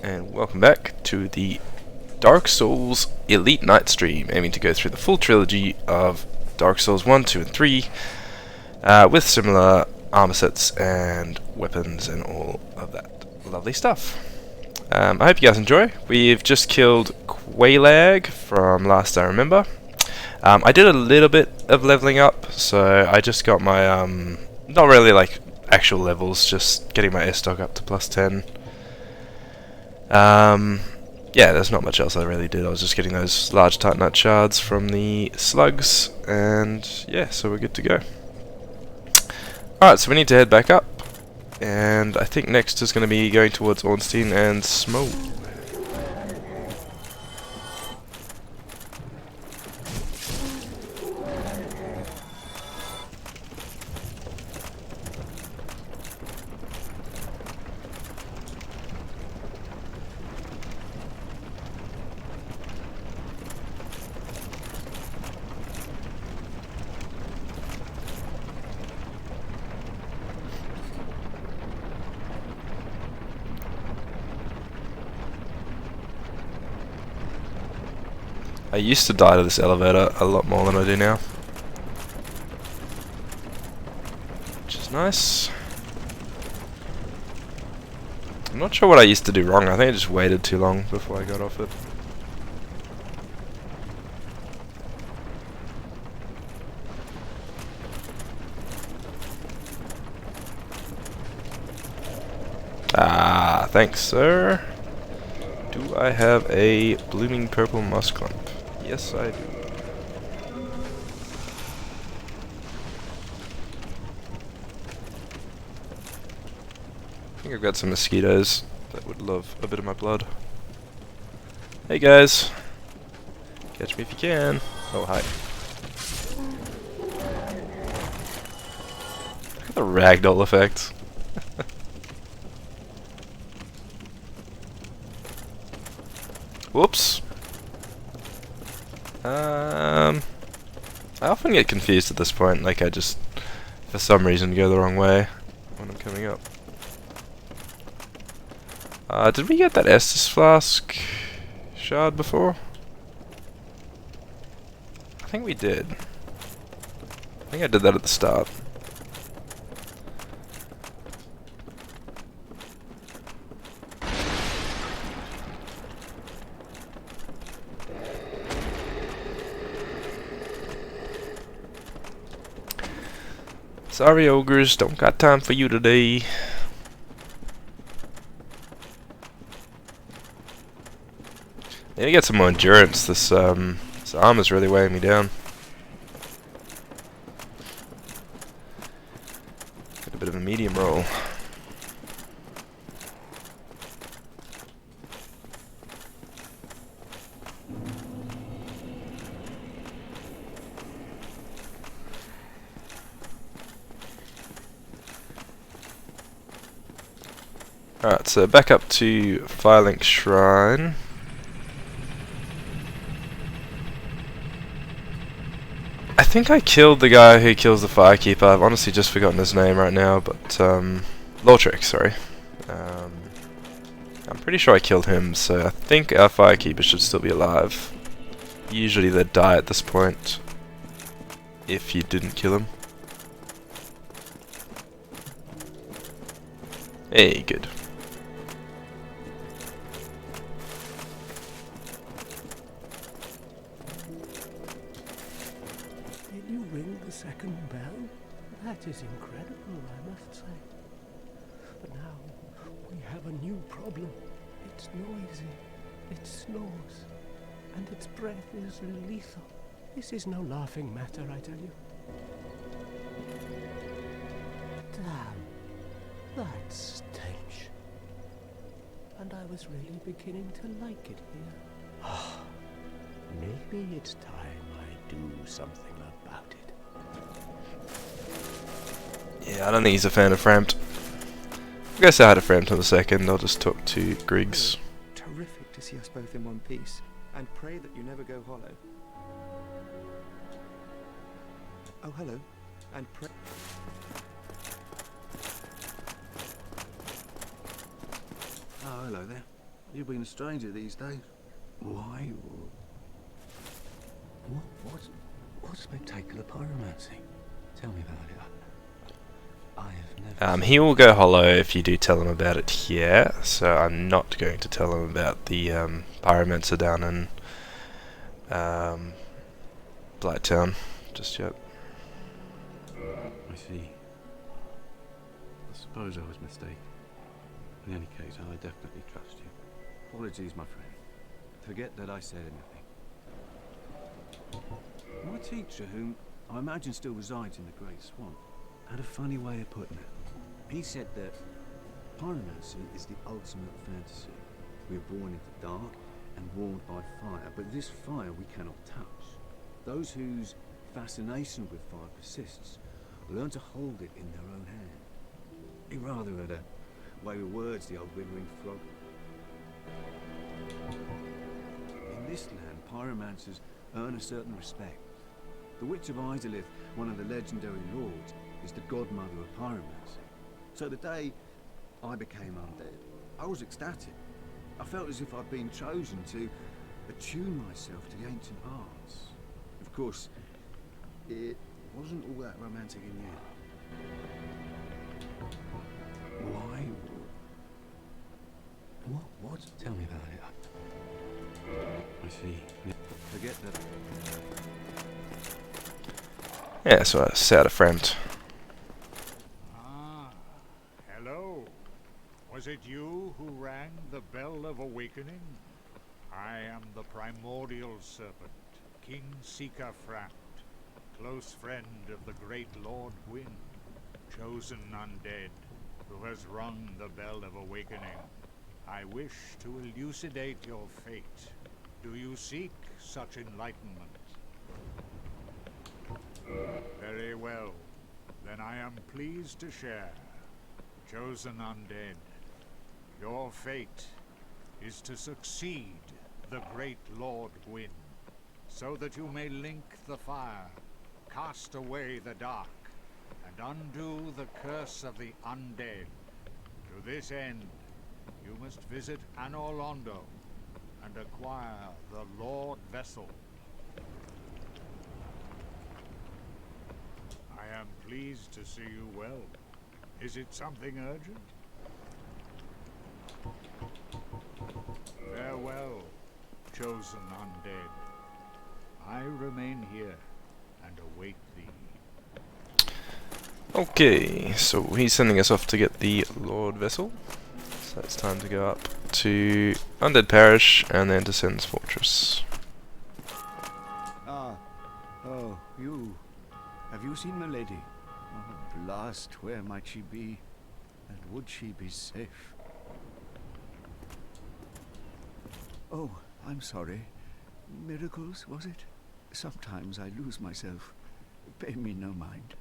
and welcome back to the Dark Souls Elite Night stream, aiming to go through the full trilogy of Dark Souls 1, 2, and 3, with similar armor sets and weapons and all of that lovely stuff. I hope you guys enjoy. We've just killed Quailag from last I remember. I did a little bit of leveling up, so I just got my, not really like actual levels, just getting my S-Stock up to plus 10. Yeah, there's not much else I really did. I was just getting those large Titanite shards from the slugs, and yeah, so we're good to go. Alright, so we need to head back up, and I think next is going to be going towards Ornstein and Smough. I used to die to this elevator a lot more than I do now, which is nice. I'm not sure what I used to do wrong. I think I just waited too long before I got off it. Ah, thanks, sir. Do I have a blooming purple moss clump? Yes, I do. I think I've got some mosquitoes that would love a bit of my blood. Hey guys, catch me if you can. Oh, hi. Look at the ragdoll effect. Whoops. I often get confused at this point, like I just, for some reason, go the wrong way when I'm coming up. Did we get that Estus Flask shard before? I think we did. I think I did that at the start. Sorry, ogres, don't got time for you today. Need to get some more endurance. This armor's really weighing me down. Got a bit of a medium roll. Alright, so back up to Firelink Shrine. I think I killed the guy who kills the Firekeeper. I've honestly just forgotten his name right now, but Lortrek, sorry. I'm pretty sure I killed him, so I think our Firekeeper should still be alive. Usually they'd die at this point if you didn't kill him. Hey, good. Second bell? That is incredible, I must say. But now we have a new problem. It's noisy, it snores, and its breath is lethal. This is no laughing matter, I tell you. Damn, that stench. And I was really beginning to like it here. Maybe it's time I do something about it. Yeah, I don't think he's a fan of Framped. I guess I had a Framped in a second. I'll just talk to Griggs. Terrific to see us both in one piece, and pray that you never go hollow. Oh, hello, and pray. Oh, hello there. You've been a stranger these days. Why? What spectacular pyromancy? Tell me about it. I have never. He will go hollow if you do tell him about it here, so I'm not going to tell him about the pyromancer down in Blighttown just yet. I see. I suppose I was mistaken. In any case, I definitely trust you. Apologies, my friend. Forget that I said anything. My teacher, whom I imagine still resides in the Great Swamp, had a funny way of putting it. He said that pyromancy is the ultimate fantasy. We are born into dark and warmed by fire, but this fire we cannot touch. Those whose fascination with fire persists learn to hold it in their own hand. He rather had a way with words, the old withering frog. In this land, pyromancers earn a certain respect. The Witch of Izalith, one of the legendary lords, is the godmother of pyromancy. So the day I became undead, I was ecstatic. I felt as if I'd been chosen to attune myself to the ancient arts. Of course, it wasn't all that romantic in the end. Why? What? Tell me about it. I see. Forget that. Yeah, so I set a friend. Ah, hello. Was it you who rang the bell of awakening? I am the primordial serpent, King Seeker Frant, close friend of the great Lord Gwyn, chosen undead, who has rung the bell of awakening. I wish to elucidate your fate. Do you seek such enlightenment? Very well. Then I am pleased to share. Chosen undead, your fate is to succeed the great Lord Gwyn, so that you may link the fire, cast away the dark, and undo the curse of the undead. To this end, you must visit Anor Londo and acquire the Lord Vessel. I am pleased to see you well. Is it something urgent? Farewell, chosen undead. I remain here and await thee. Okay, so he's sending us off to get the Lord Vessel. So it's time to go up to Undead Parish and then to Sin's Fortress. Ah, oh, you. Have you seen Milady? Oh, blast, where might she be? And would she be safe? Oh, I'm sorry. Miracles, was it? Sometimes I lose myself. Pay me no mind.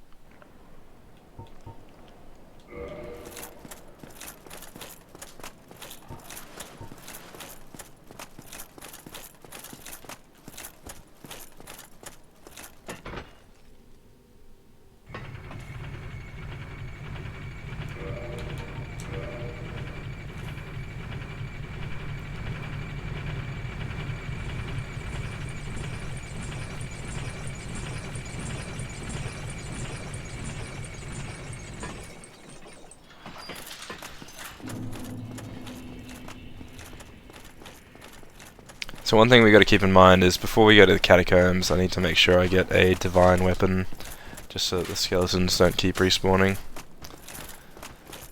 So one thing we got to keep in mind is before we go to the catacombs, I need to make sure I get a divine weapon, just so that the skeletons don't keep respawning.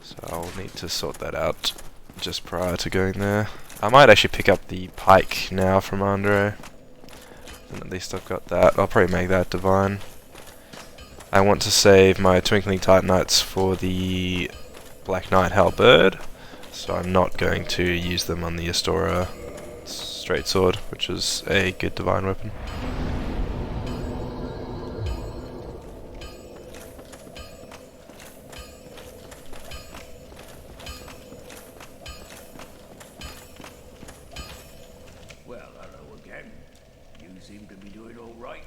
So I'll need to sort that out just prior to going there. I might actually pick up the pike now from Andre, and at least I've got that. I'll probably make that divine. I want to save my Twinkling Titanites for the Black Knight Halberd, so I'm not going to use them on the Astora Straight Sword, which is a good divine weapon. Well, hello again. You seem to be doing all right.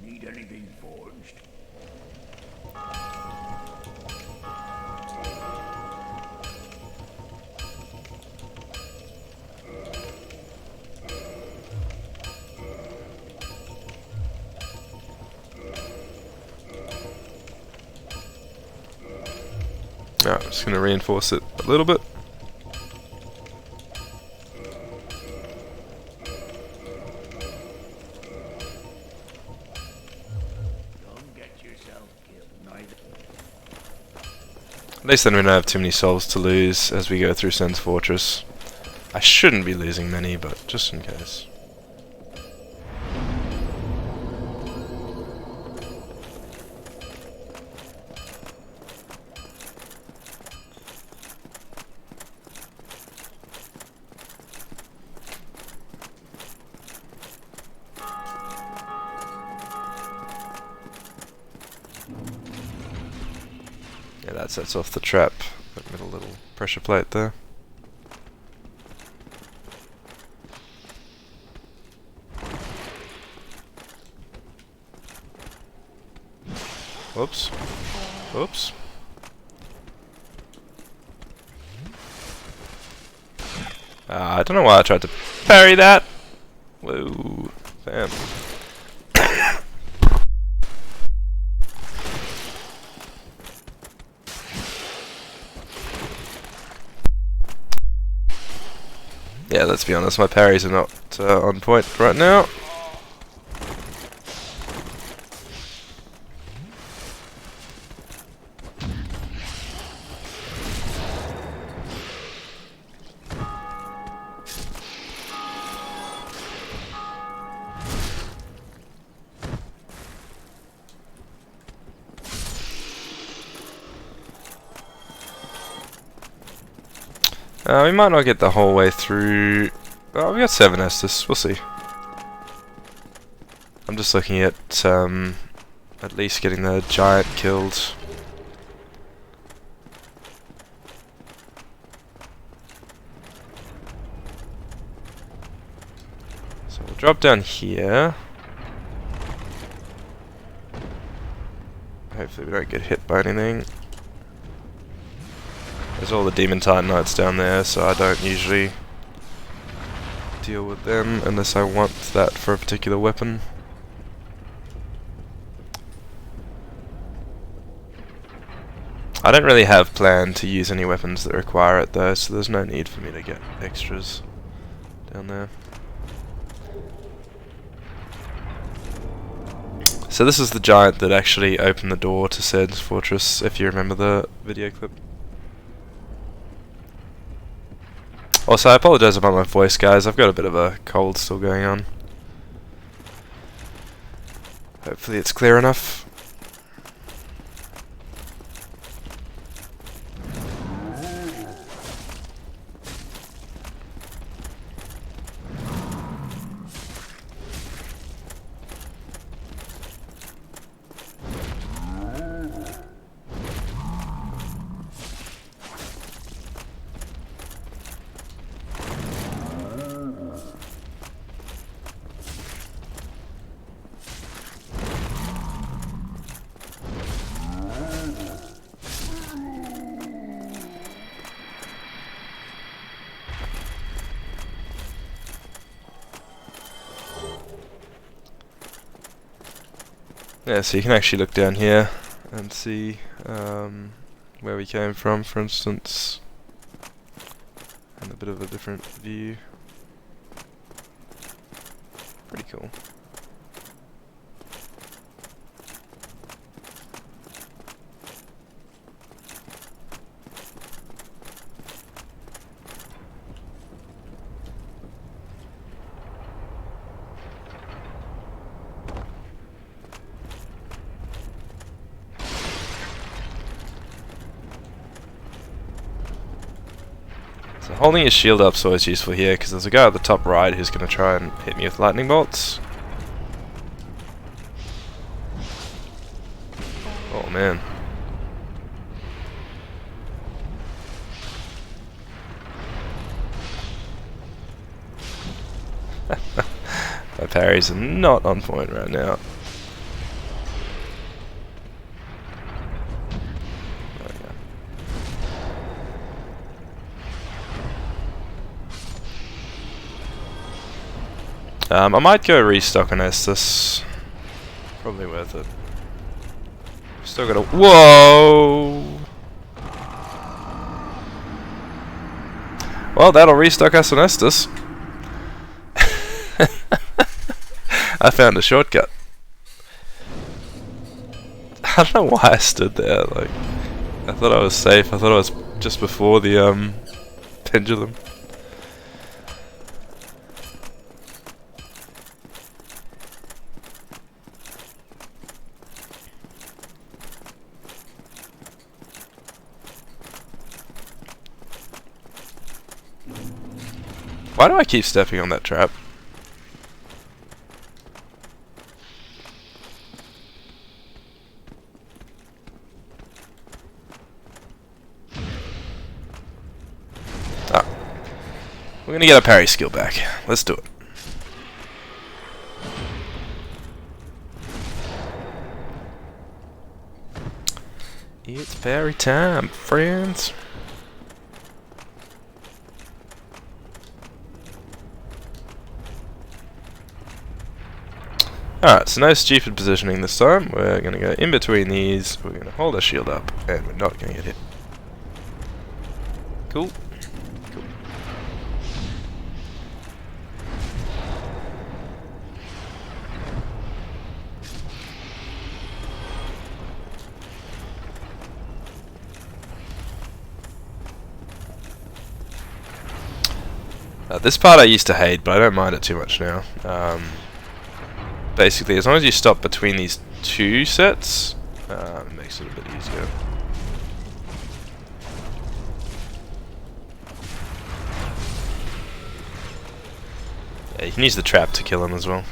Need anything forged? Alright, I'm just going to reinforce it a little bit. Don't get yourself killed, neither. At least then we don't have too many souls to lose as we go through Sen's Fortress. I shouldn't be losing many, but just in case. Yeah, that sets off the trap. That middle little pressure plate there. Whoops. Whoops. I don't know why I tried to parry that. Whoa. Bam. Yeah, let's be honest, my parries are not on point right now. We might not get the whole way through. Oh, we got 7 Estus. We'll see. I'm just looking at least getting the giant killed. So we'll drop down here. Hopefully we don't get hit by anything. There's all the Demon Titanites down there, so I don't usually deal with them unless I want that for a particular weapon. I don't really have planned to use any weapons that require it though, so there's no need for me to get extras down there. So this is the giant that actually opened the door to Sen's Fortress, if you remember the video clip. Also, I apologise about my voice, guys. I've got a bit of a cold still going on. Hopefully it's clear enough. Yeah, so you can actually look down here and see where we came from, for instance, and a bit of a different view. Pretty cool. So holding his shield up is always useful here, because there's a guy at the top right who's going to try and hit me with lightning bolts. Oh man. My parries are not on point right now. I might go restock on Estus. Probably worth it. Still got a— whoa! Well, that'll restock us on Estus. I found a shortcut. I don't know why I stood there. Like, I thought I was safe. I thought I was just before the pendulum. Why do I keep stepping on that trap? Ah. We're gonna get a parry skill back. Let's do it. It's parry time, friends. Alright, so no stupid positioning this time. We're going to go in between these, we're going to hold our shield up, and we're not going to get hit. Cool. Cool. This part I used to hate, but I don't mind it too much now. Basically, as long as you stop between these two sets, it makes it a bit easier. Yeah, you can use the trap to kill him as well.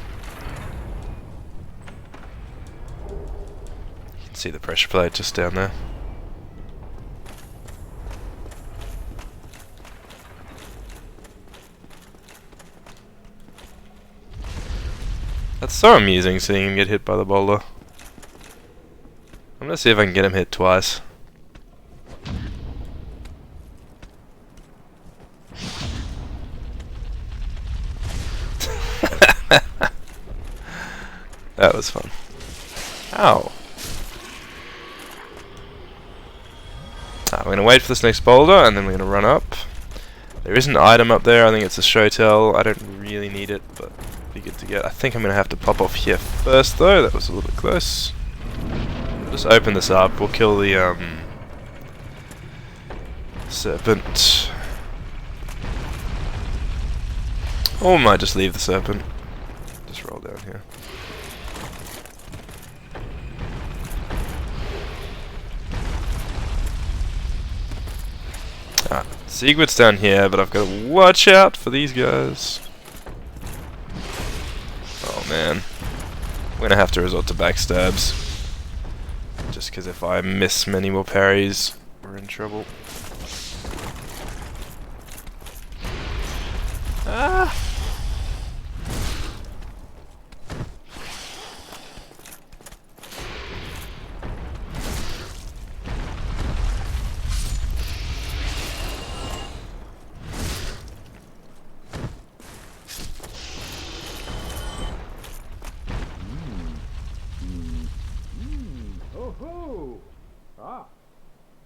You can see the pressure plate just down there. That's so amusing seeing him get hit by the boulder. I'm gonna see if I can get him hit twice. That was fun. Ow. We're gonna wait for this next boulder and then we're gonna run up. There is an item up there, I think it's a shotel. I don't really need it, but be good to get. I think I'm gonna have to pop off here first though, that was a little bit close. We'll just open this up, we'll kill the serpent. Or we might just leave the serpent. Just roll down here. Siegward's down here, but I've got to watch out for these guys. Oh man. We're gonna have to resort to backstabs. Just because if I miss many more parries, we're in trouble. Ah!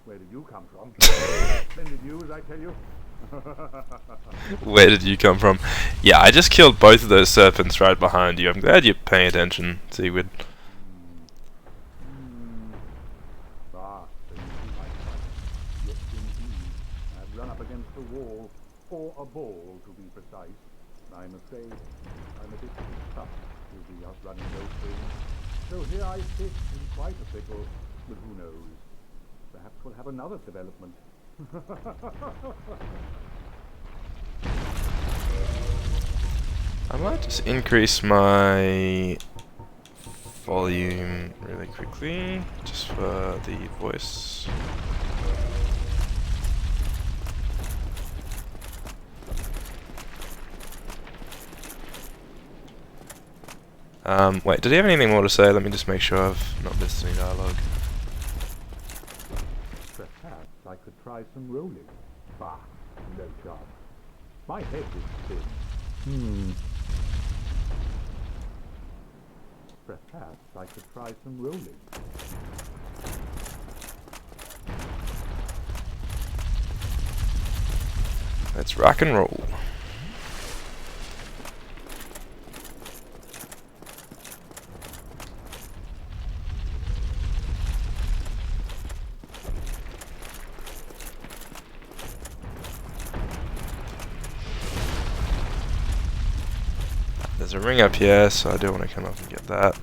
Where did you come from? Splendid news, I tell you. Where did you come from? Yeah, I just killed both of those serpents right behind you. I'm glad you're paying attention, Sigurd. Ah, so you see my fight. Yes, indeed. I've run up against a wall, or a ball to be precise. I'm afraid I'm a bit tough to be outrunning those things. So here I sit in quite a pickle, but who knows? Perhaps we'll have another development. I might just increase my volume really quickly, just for the voice. Wait, did he have anything more to say? Let me just make sure I've not missed any dialogue. Perhaps I could try some rolling. Bah, no chance. My head is thin. Perhaps I could try some rolling. Let's rock and roll. There's a ring up here, so I do want to come up and get that.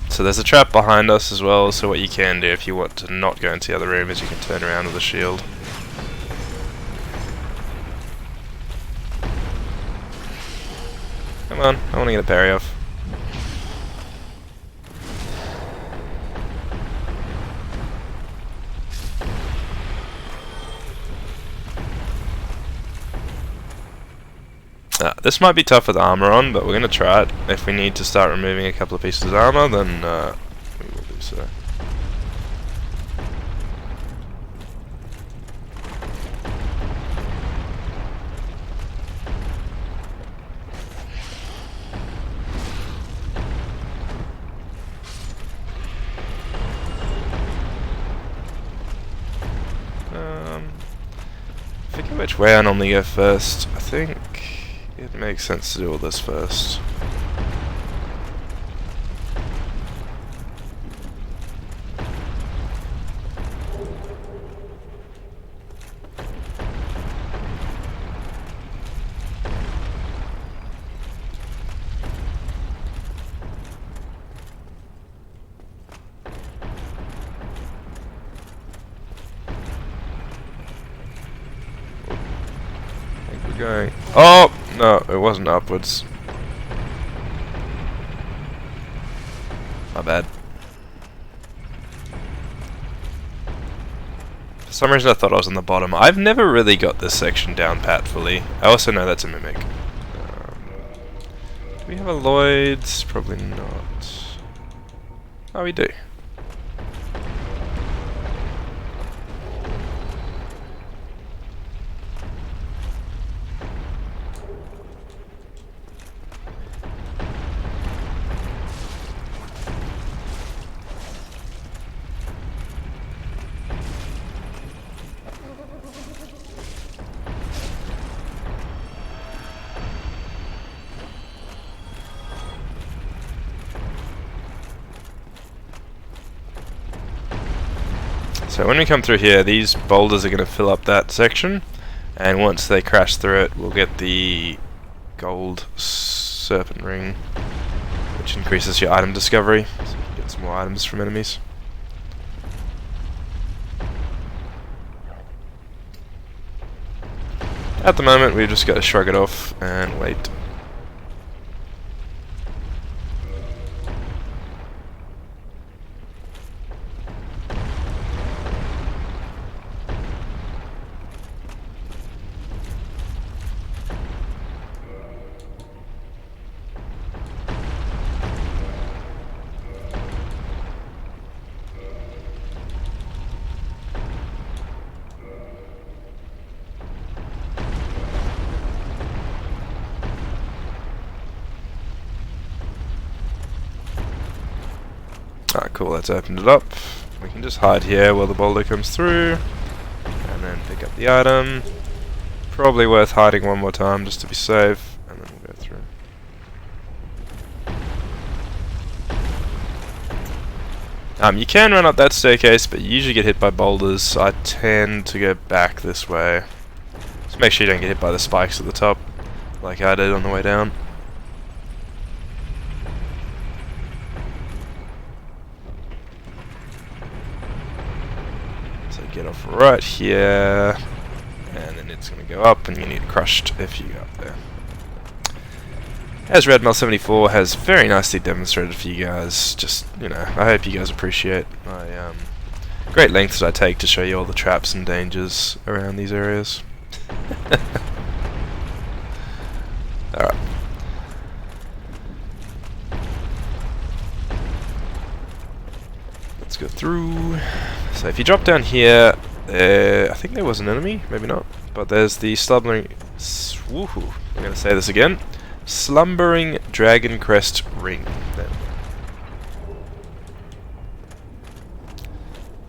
So there's a trap behind us as well, so what you can do if you want to not go into the other room is you can turn around with a shield. Come on, I want to get a parry off. This might be tough with armor on, but we're going to try it. If we need to start removing a couple of pieces of armor, then we will do so. I forget which way I normally go first. I think it makes sense to do all this first. I think we're going. Oh! No, it wasn't upwards. My bad. For some reason I thought I was on the bottom. I've never really got this section down pat fully. I also know that's a mimic. Do we have a Lloyd's? Probably not. Oh, we do. So when we come through here, these boulders are going to fill up that section, and once they crash through it, we'll get the gold serpent ring, which increases your item discovery, so you can get some more items from enemies. At the moment, we've just got to shrug it off and wait. Ah, cool, that's opened it up. We can just hide here while the boulder comes through, and then pick up the item. Probably worth hiding one more time just to be safe, and then we'll go through. You can run up that staircase, but you usually get hit by boulders, so I tend to go back this way. Just make sure you don't get hit by the spikes at the top, like I did on the way down. Get off right here, and then it's going to go up, and you need crushed if you go up there. As Redmail74 has very nicely demonstrated for you guys, just, you know, I hope you guys appreciate my great lengths that I take to show you all the traps and dangers around these areas. Alright. Let's go through. So if you drop down here, I think there was an enemy, maybe not. But there's the slumbering... Woohoo! I'm going to say this again. Slumbering Dragon Crest Ring. There.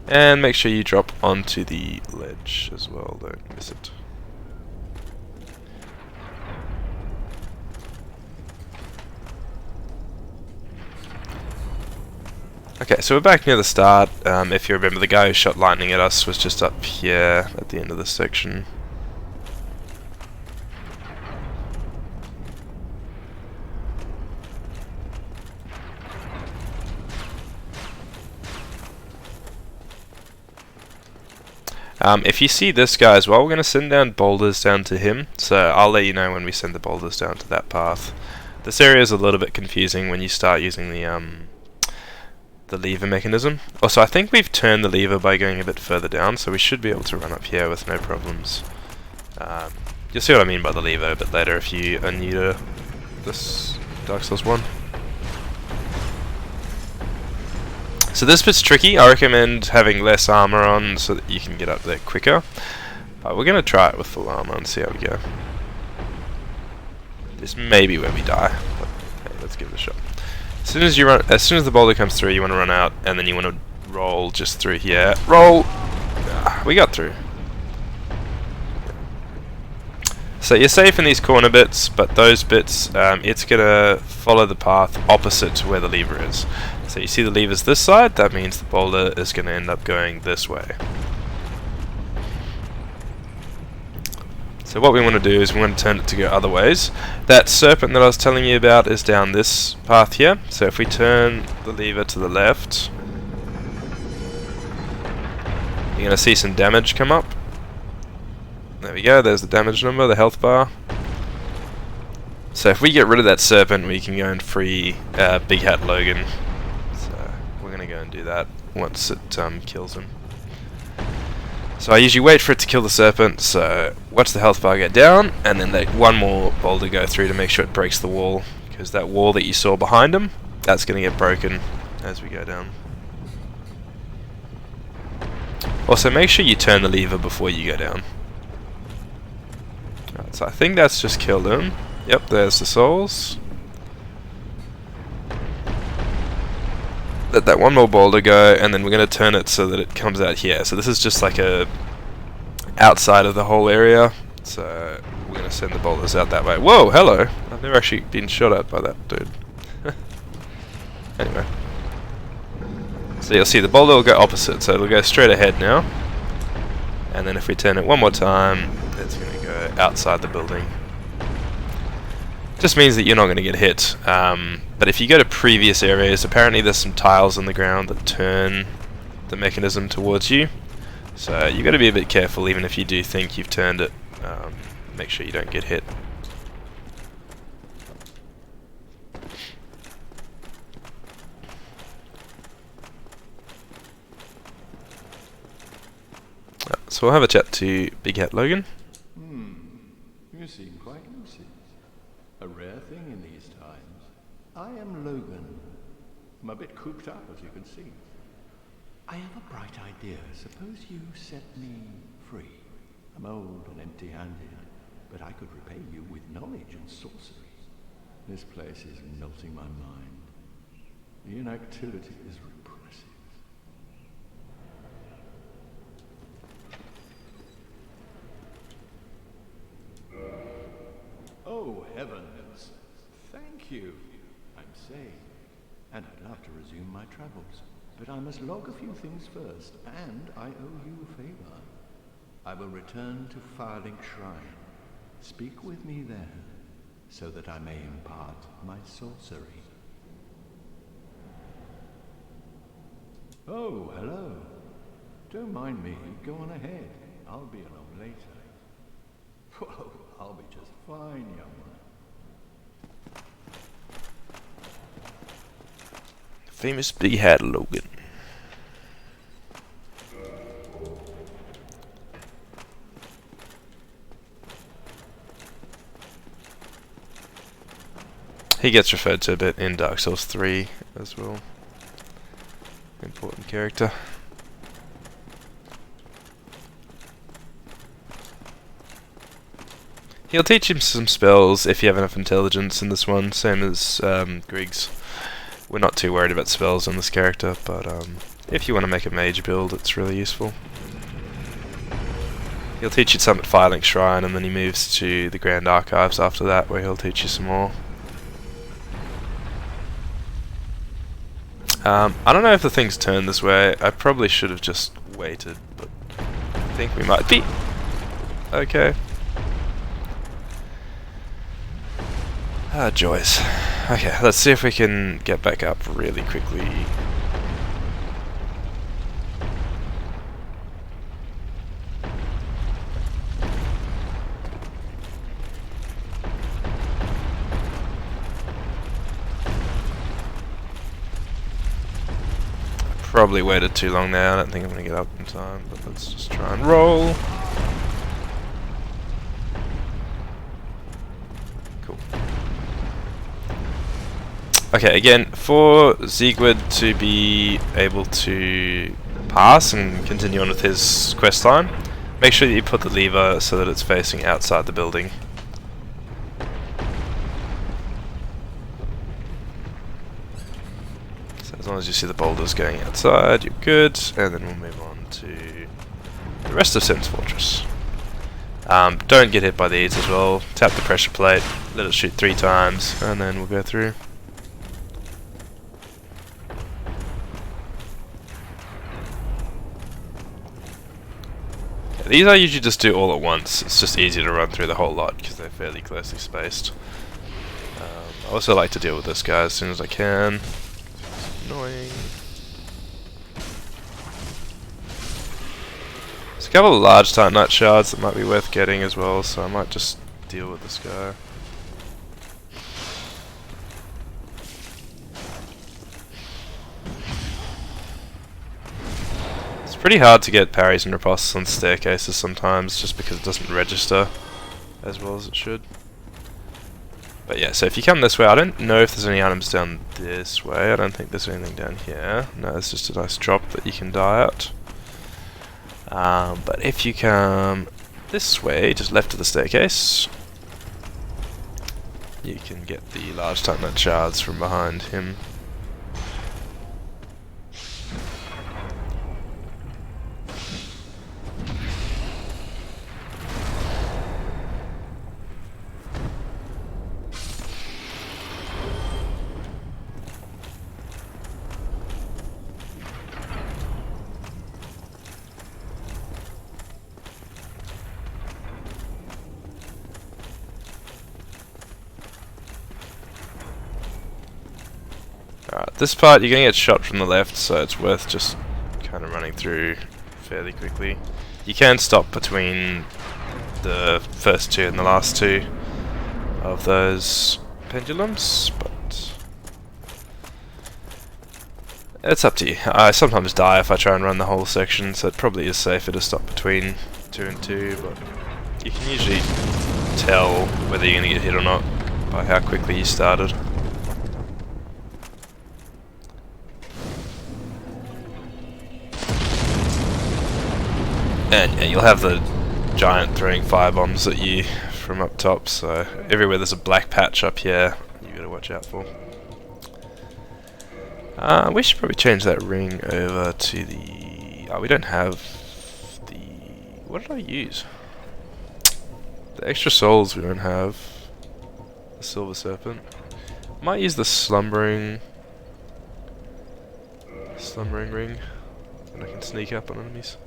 And make sure you drop onto the ledge as well, don't miss it. Okay, so we're back near the start. If you remember, the guy who shot lightning at us was just up here at the end of this section. If you see this guy as well, we're going to send down boulders down to him, so I'll let you know when we send the boulders down to that path. This area is a little bit confusing when you start using the lever mechanism. Also, I think we've turned the lever by going a bit further down, so we should be able to run up here with no problems. You'll see what I mean by the lever a bit later if you are new to this Dark Souls 1. So this bit's tricky. I recommend having less armor on so that you can get up there quicker. But we're going to try it with full armor and see how we go. This may be where we die, but hey, let's give it a shot. As soon as the boulder comes through, you want to run out, and then you want to roll just through here. Roll! We got through. So you're safe in these corner bits, but those bits, it's going to follow the path opposite to where the lever is. So you see the lever's this side, that means the boulder is going to end up going this way. So what we want to do is we want to turn it to go other ways. That serpent that I was telling you about is down this path here. So if we turn the lever to the left, you're going to see some damage come up. There we go, there's the damage number, the health bar. So if we get rid of that serpent, we can go and free Big Hat Logan. So we're going to go and do that once it kills him. So I usually wait for it to kill the serpent, so watch the health bar get down, and then let one more boulder go through to make sure it breaks the wall, because that wall that you saw behind him, that's going to get broken as we go down. Also, make sure you turn the lever before you go down. Right, so I think that's just killed him. Yep, there's the souls. Let that one more boulder go, and then we're going to turn it so that it comes out here. So this is just like a outside of the whole area. So we're going to send the boulders out that way. Whoa, hello! I've never actually been shot at by that dude. Anyway. So you'll see the boulder will go opposite, so it'll go straight ahead now. And then if we turn it one more time, it's going to go outside the building. Just means that you're not going to get hit. But if you go to previous areas, apparently there's some tiles on the ground that turn the mechanism towards you. So you've got to be a bit careful, even if you do think you've turned it. Make sure you don't get hit. So we'll have a chat to Big Hat Logan. You seem quite lucid. A rare thing in these times. I am Logan. I'm a bit cooped up, as you can see. I have a bright idea. Suppose you set me free. I'm old and empty-handed, but I could repay you with knowledge and sorcery. This place is melting my mind. The inactivity is repressive. Oh, heavens. Thank you. I'm safe. And I'd love to resume my travels. But I must log a few things first, and I owe you a favor. I will return to Firelink Shrine. Speak with me there, so that I may impart my sorcery. Oh, hello. Don't mind me. Go on ahead. I'll be along later. Whoa, I'll be just fine, young one. Famous Big Hat Logan. He gets referred to a bit in Dark Souls 3 as well. important character. He'll teach him some spells if you have enough intelligence in this one, same as Griggs. We're not too worried about spells on this character, but if you want to make a mage build, it's really useful. He'll teach you some at Firelink Shrine, and then he moves to the Grand Archives after that, where he'll teach you some more. I don't know if the things turn this way. I probably should have just waited, but I think we might be okay. Ah, joys. Okay, let's see if we can get back up really quickly. Probably waited too long there. I don't think I'm going to get up in time, but let's just try and roll. Cool. Okay, again, for Siegward to be able to pass and continue on with his quest line, make sure that you put the lever so that it's facing outside the building. So as long as you see the boulders going outside, you're good, and then we'll move on to the rest of Sen's Fortress. Don't get hit by these as well. Tap the pressure plate, let it shoot 3 times, and then we'll go through. These I usually just do all at once. It's just easier to run through the whole lot because they're fairly closely spaced. I also like to deal with this guy as soon as I can. It's annoying. There's a couple of large Titanite shards that might be worth getting as well, so I might just deal with this guy. Pretty hard to get parries and ripostes on staircases sometimes, just because it doesn't register as well as it should. But yeah, so if you come this way, I don't know if there's any items down this way. I don't think there's anything down here. No, it's just a nice drop that you can die at. But if you come this way, just left of the staircase, you can get the large Titanite shards from behind him. Alright, this part you're going to get shot from the left, so it's worth just kind of running through fairly quickly. You can stop between the first 2 and the last 2 of those pendulums, but it's up to you. I sometimes die if I try and run the whole section, so it probably is safer to stop between 2 and 2, but you can usually tell whether you're going to get hit or not by how quickly you started. And yeah, you'll have the giant throwing firebombs at you from up top, so everywhere there's a black patch up here, you gotta watch out for. We should probably change that ring over to the... Oh, we don't have the... What did I use? The extra souls we don't have. The Silver Serpent. Might use the slumbering ring, and I can sneak up on enemies.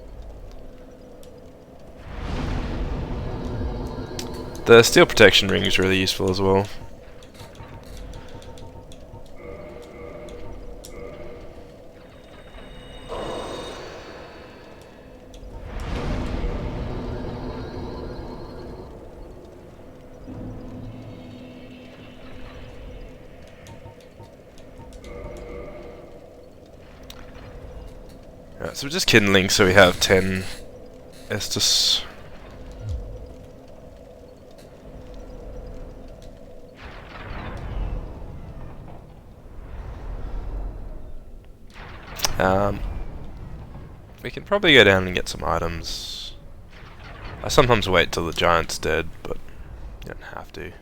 The steel protection ring is really useful as well. Alright, so we're just kindling so we have 10 Estus. We can probably go down and get some items. I sometimes wait till the giant's dead, but you don't have to.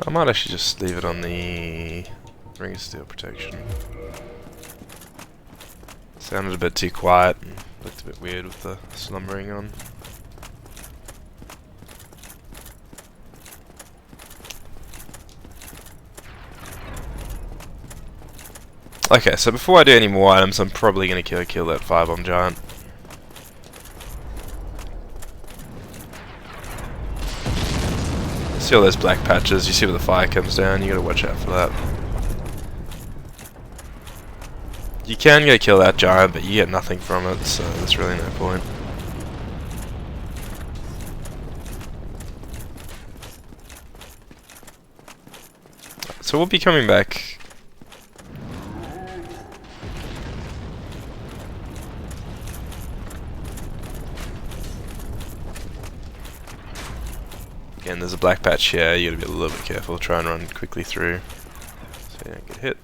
I might actually just leave it on the Ring of Steel protection. Sounded a bit too quiet and looked a bit weird with the slumbering on. Okay, so before I do any more items, I'm probably going to kill that firebomb giant. See all those black patches, you see where the fire comes down, you gotta watch out for that. You can go kill that giant, but you get nothing from it, so there's really no point. So we'll be coming back. Again, there's a black patch here, you gotta be a little bit careful, try and run quickly through so you don't get hit.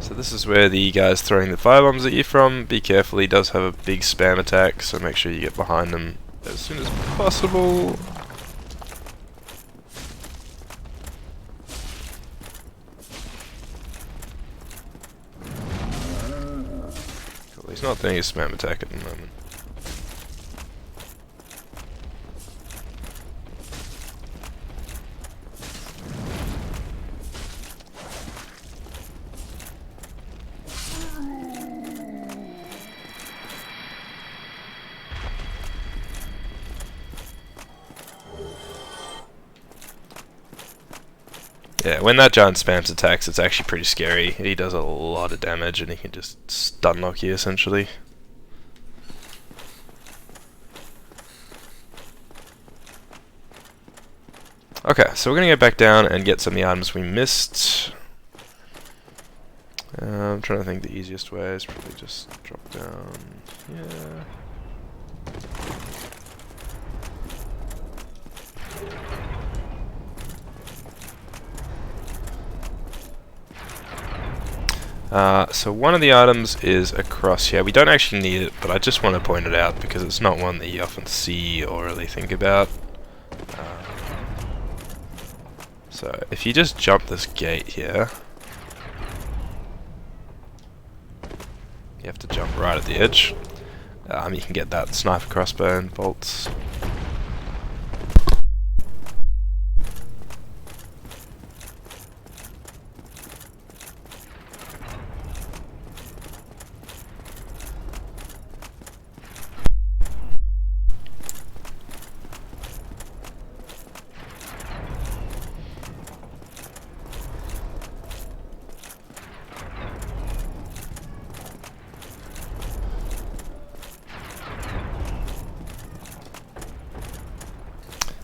So this is where the guy's throwing the firebombs at you from. Be careful, he does have a big spam attack, so make sure you get behind him as soon as possible. He's not doing a spam attack at the moment. Yeah, when that giant spams attacks, it's actually pretty scary. He does a lot of damage and he can just stun lock you essentially. Okay, so we're gonna go back down and get some of the items we missed. I'm trying to think the easiest way is probably just drop down here. So one of the items is across here. We don't actually need it, but I just want to point it out because it's not one that you often see or really think about. So if you just jump this gate here, you have to jump right at the edge. You can get that sniper crossbow and bolts.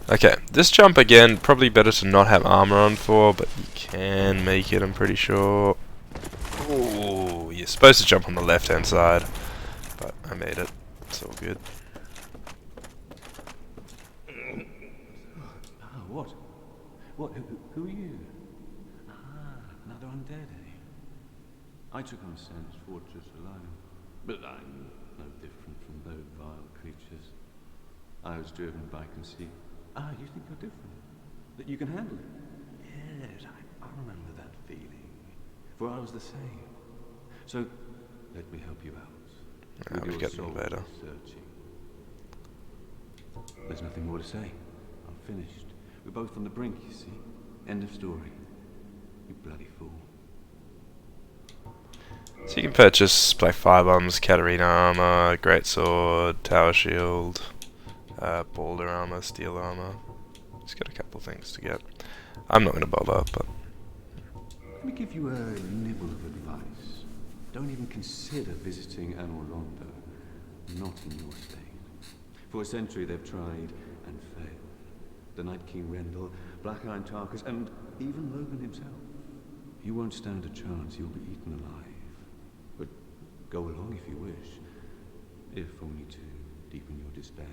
Okay, this jump again, probably better to not have armor on for, but you can make it, I'm pretty sure. Ooh, you're supposed to jump on the left hand side, but I made it, it's all good. Ah, what? What? Who are you? Ah, another undead, eh? I took on Sam's fortress alone, but I'm no different from those vile creatures. I was driven by conceit. Ah, you think you're different? That you can handle it? Yes, I remember that feeling. For I was the same. So, let me help you out. We've got an invader. Searching. There's nothing more to say. I'm finished. We're both on the brink, you see. End of story. You bloody fool. So you can purchase black firebombs, Katarina armor, greatsword, tower shield, boulder armor, steel armor. He's got a couple things to get. I'm not going to bother, but... Let me give you a nibble of advice. Don't even consider visiting Anor Londo. Not in your state. For a century they've tried and failed. The Night King Rendell, Black Iron Tarkus, and even Logan himself. You won't stand a chance, you'll be eaten alive. But go along if you wish, if only to deepen your despair.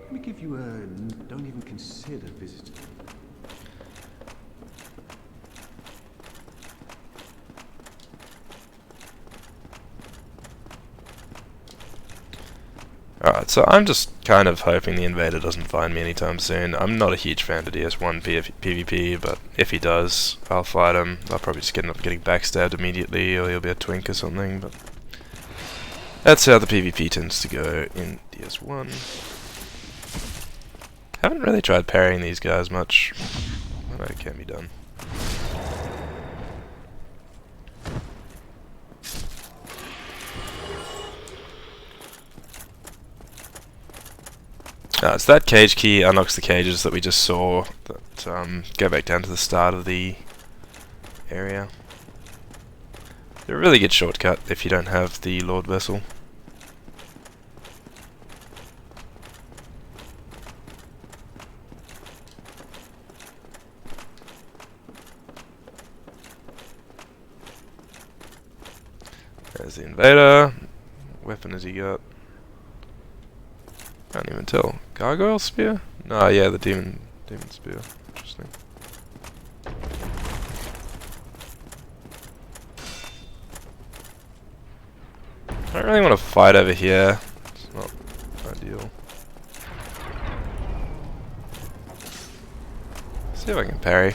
Let me give you a... Don't even consider visiting. Alright, so I'm just kind of hoping the invader doesn't find me anytime soon. I'm not a huge fan of DS1 PvP, but if he does, I'll fight him. I'll probably just end up getting backstabbed immediately, or he'll be a twink or something, but... That's how the PvP tends to go in DS1. Haven't really tried parrying these guys much. I know it can be done. So that cage key unlocks the cages that we just saw that go back down to the start of the area. They're a really good shortcut if you don't have the Lord Vessel. There's the invader. What weapon has he got? Can't even tell. Gargoyle spear? No, yeah, the demon spear. Interesting. I don't really want to fight over here. It's not ideal. See if I can parry.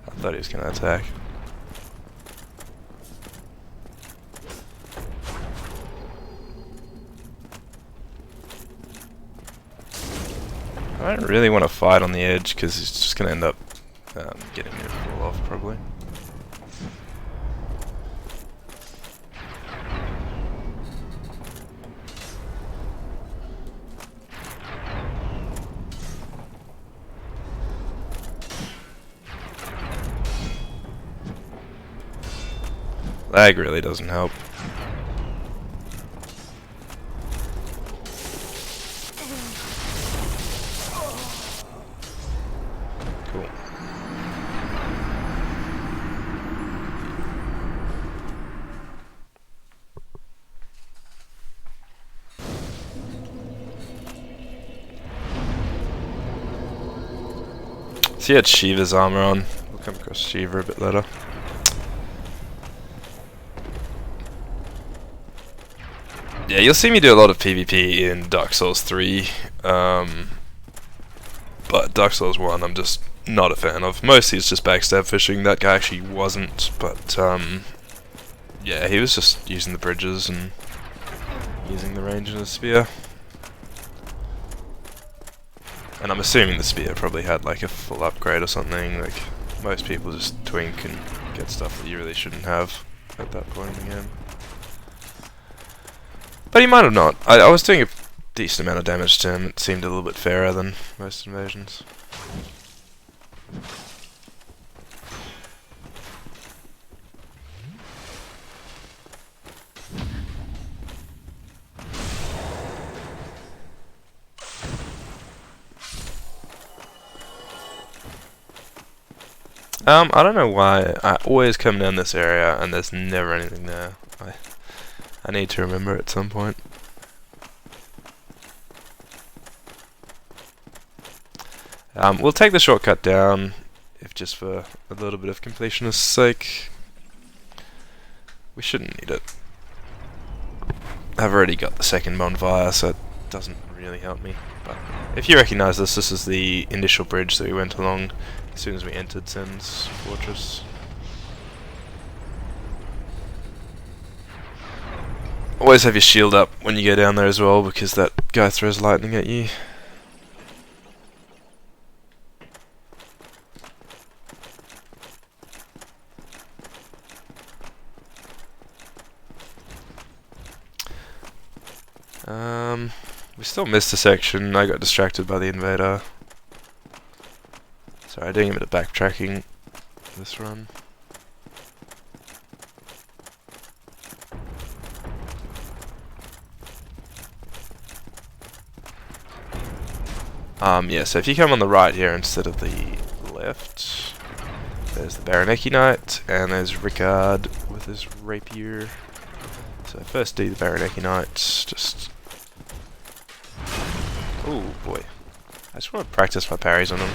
I thought he was going to attack. I don't really want to fight on the edge because he's just going to end up getting me to fall off probably. Lag really doesn't help. Cool. So he had Shiva's armor on. We'll come across Shiva a bit later. Yeah, you'll see me do a lot of PvP in Dark Souls 3, but Dark Souls 1 I'm just not a fan of. Mostly it's just backstab fishing. That guy actually wasn't, but yeah, he was just using the bridges and using the range in his spear. And I'm assuming the spear probably had like a full upgrade or something. Like most people just twink and get stuff that you really shouldn't have at that point in the game. But he might have not. I was doing a decent amount of damage to him. It seemed a little bit fairer than most invasions. I don't know why I always come down this area and there's never anything there. I need to remember at some point. We'll take the shortcut down, if just for a little bit of completionist's sake. We shouldn't need it. I've already got the second bonfire, so it doesn't really help me. But if you recognise this, this is the initial bridge that we went along as soon as we entered Sen's fortress. Always have your shield up when you go down there as well, because that guy throws lightning at you. We still missed a section. I got distracted by the invader. Sorry, doing a bit of backtracking this run. Yeah, so if you come on the right here instead of the left, there's the Baronecki Knight, and there's Rickard with his rapier. So first do the Baronecki Knight, just... Oh boy. I just want to practice my parries on him.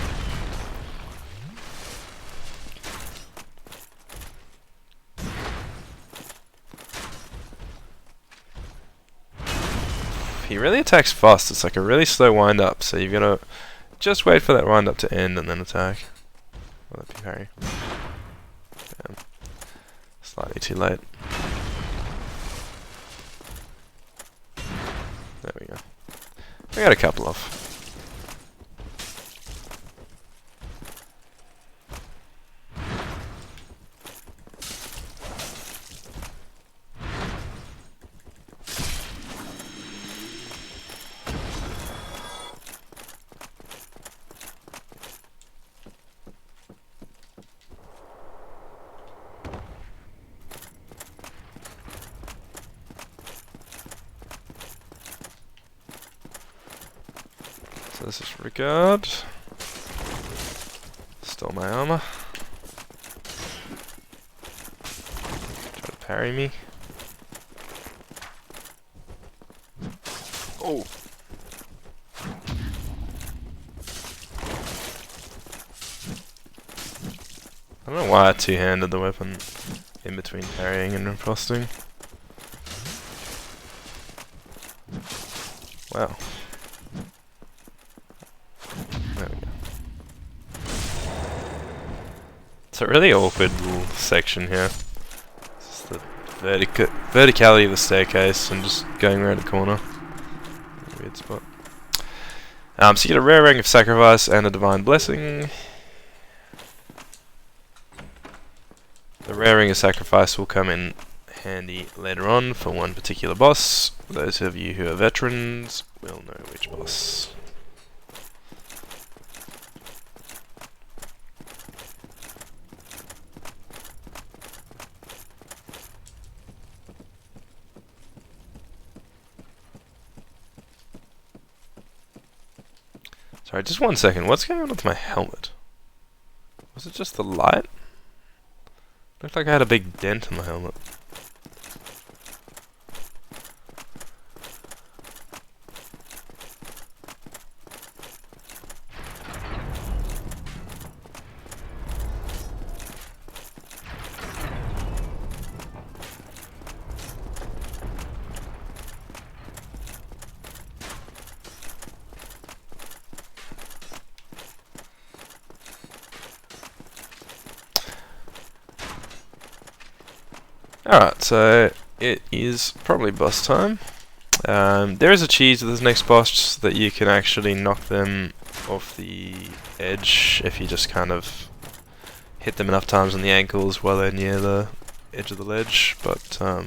He really attacks fast. It's like a really slow wind up, so you've got to just wait for that wind up to end and then attack. Well, that'd be parry. Damn. Slightly too late. There we go. I got a couple off. So this is Rickard. Stole my armor. Try to parry me. Oh! I don't know why I two-handed the weapon in between parrying and riposting. Wow. There we go. It's a really awkward little section here. It's just the verticality of the staircase and just going around the corner. Weird spot. So you get a rare ring of sacrifice and a divine blessing. The rare ring of sacrifice will come in handy later on for one particular boss. Those of you who are veterans will know which boss. Sorry, just 1 second. What's going on with my helmet? Was it just the light? Looked like I had a big dent in my helmet. Alright, so it is probably boss time. There is a cheese with this next boss so that you can actually knock them off the edge if you just kind of hit them enough times on the ankles while they're near the edge of the ledge. But yeah,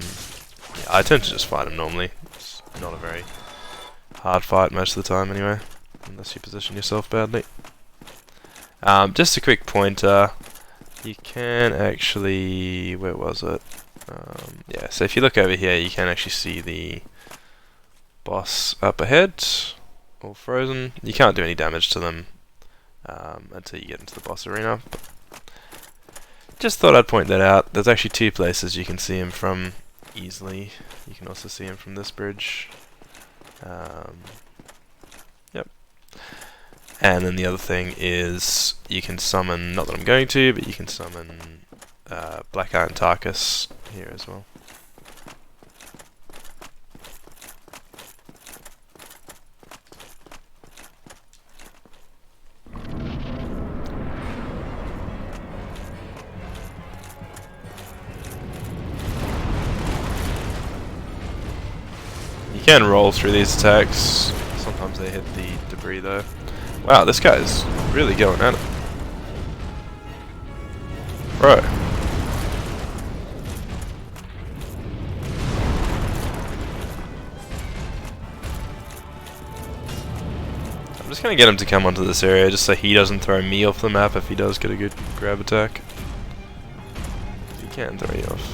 I tend to just fight them normally. It's not a very hard fight most of the time anyway, unless you position yourself badly. Just a quick pointer. You can actually... where was it? Yeah, so if you look over here, you can actually see the boss up ahead, all frozen. You can't do any damage to them until you get into the boss arena. But just thought I'd point that out. There's actually two places you can see him from easily. You can also see him from this bridge. Yep. And then the other thing is you can summon, not that I'm going to, but you can summon Black Iron Tarkus here as well. can roll through these attacks. Sometimes they hit the debris though. Wow, this guy is really going at it. Bro. I'm just gonna get him to come onto this area just so he doesn't throw me off the map if he does get a good grab attack. He can throw you off.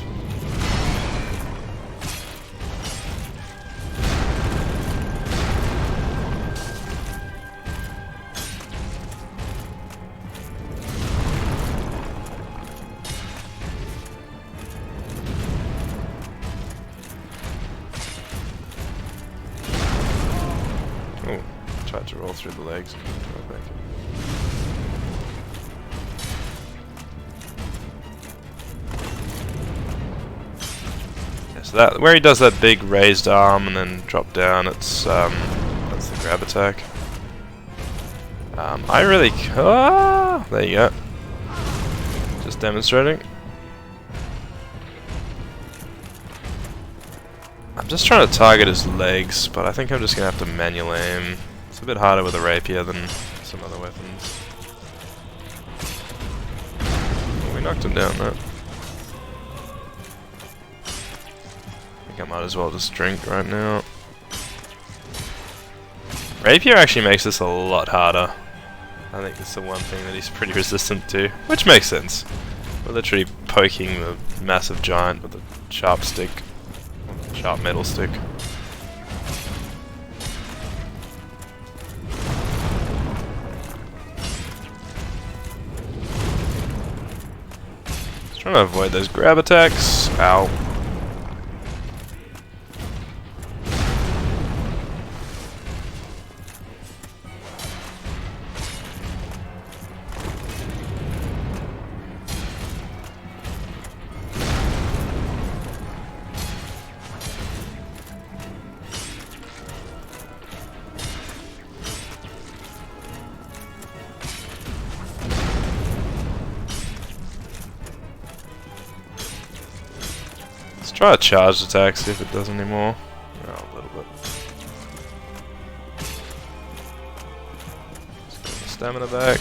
Oh, tried to roll through the legs. Yeah, so that where he does that big raised arm and then drop down, it's that's the grab attack. I really there you go. Just demonstrating. I'm just trying to target his legs, but I think I'm just gonna have to manual aim. It's a bit harder with a rapier than some other weapons. Oh, we knocked him down though. I think I might as well just drink right now. Rapier actually makes this a lot harder. I think it's the one thing that he's pretty resistant to, which makes sense. We're literally poking the massive giant with a sharp stick. Sharp metal stick. Just trying to avoid those grab attacks. Ow. Let's try a charged attack, see if it does anymore. Oh, a little bit. Let's get the stamina back.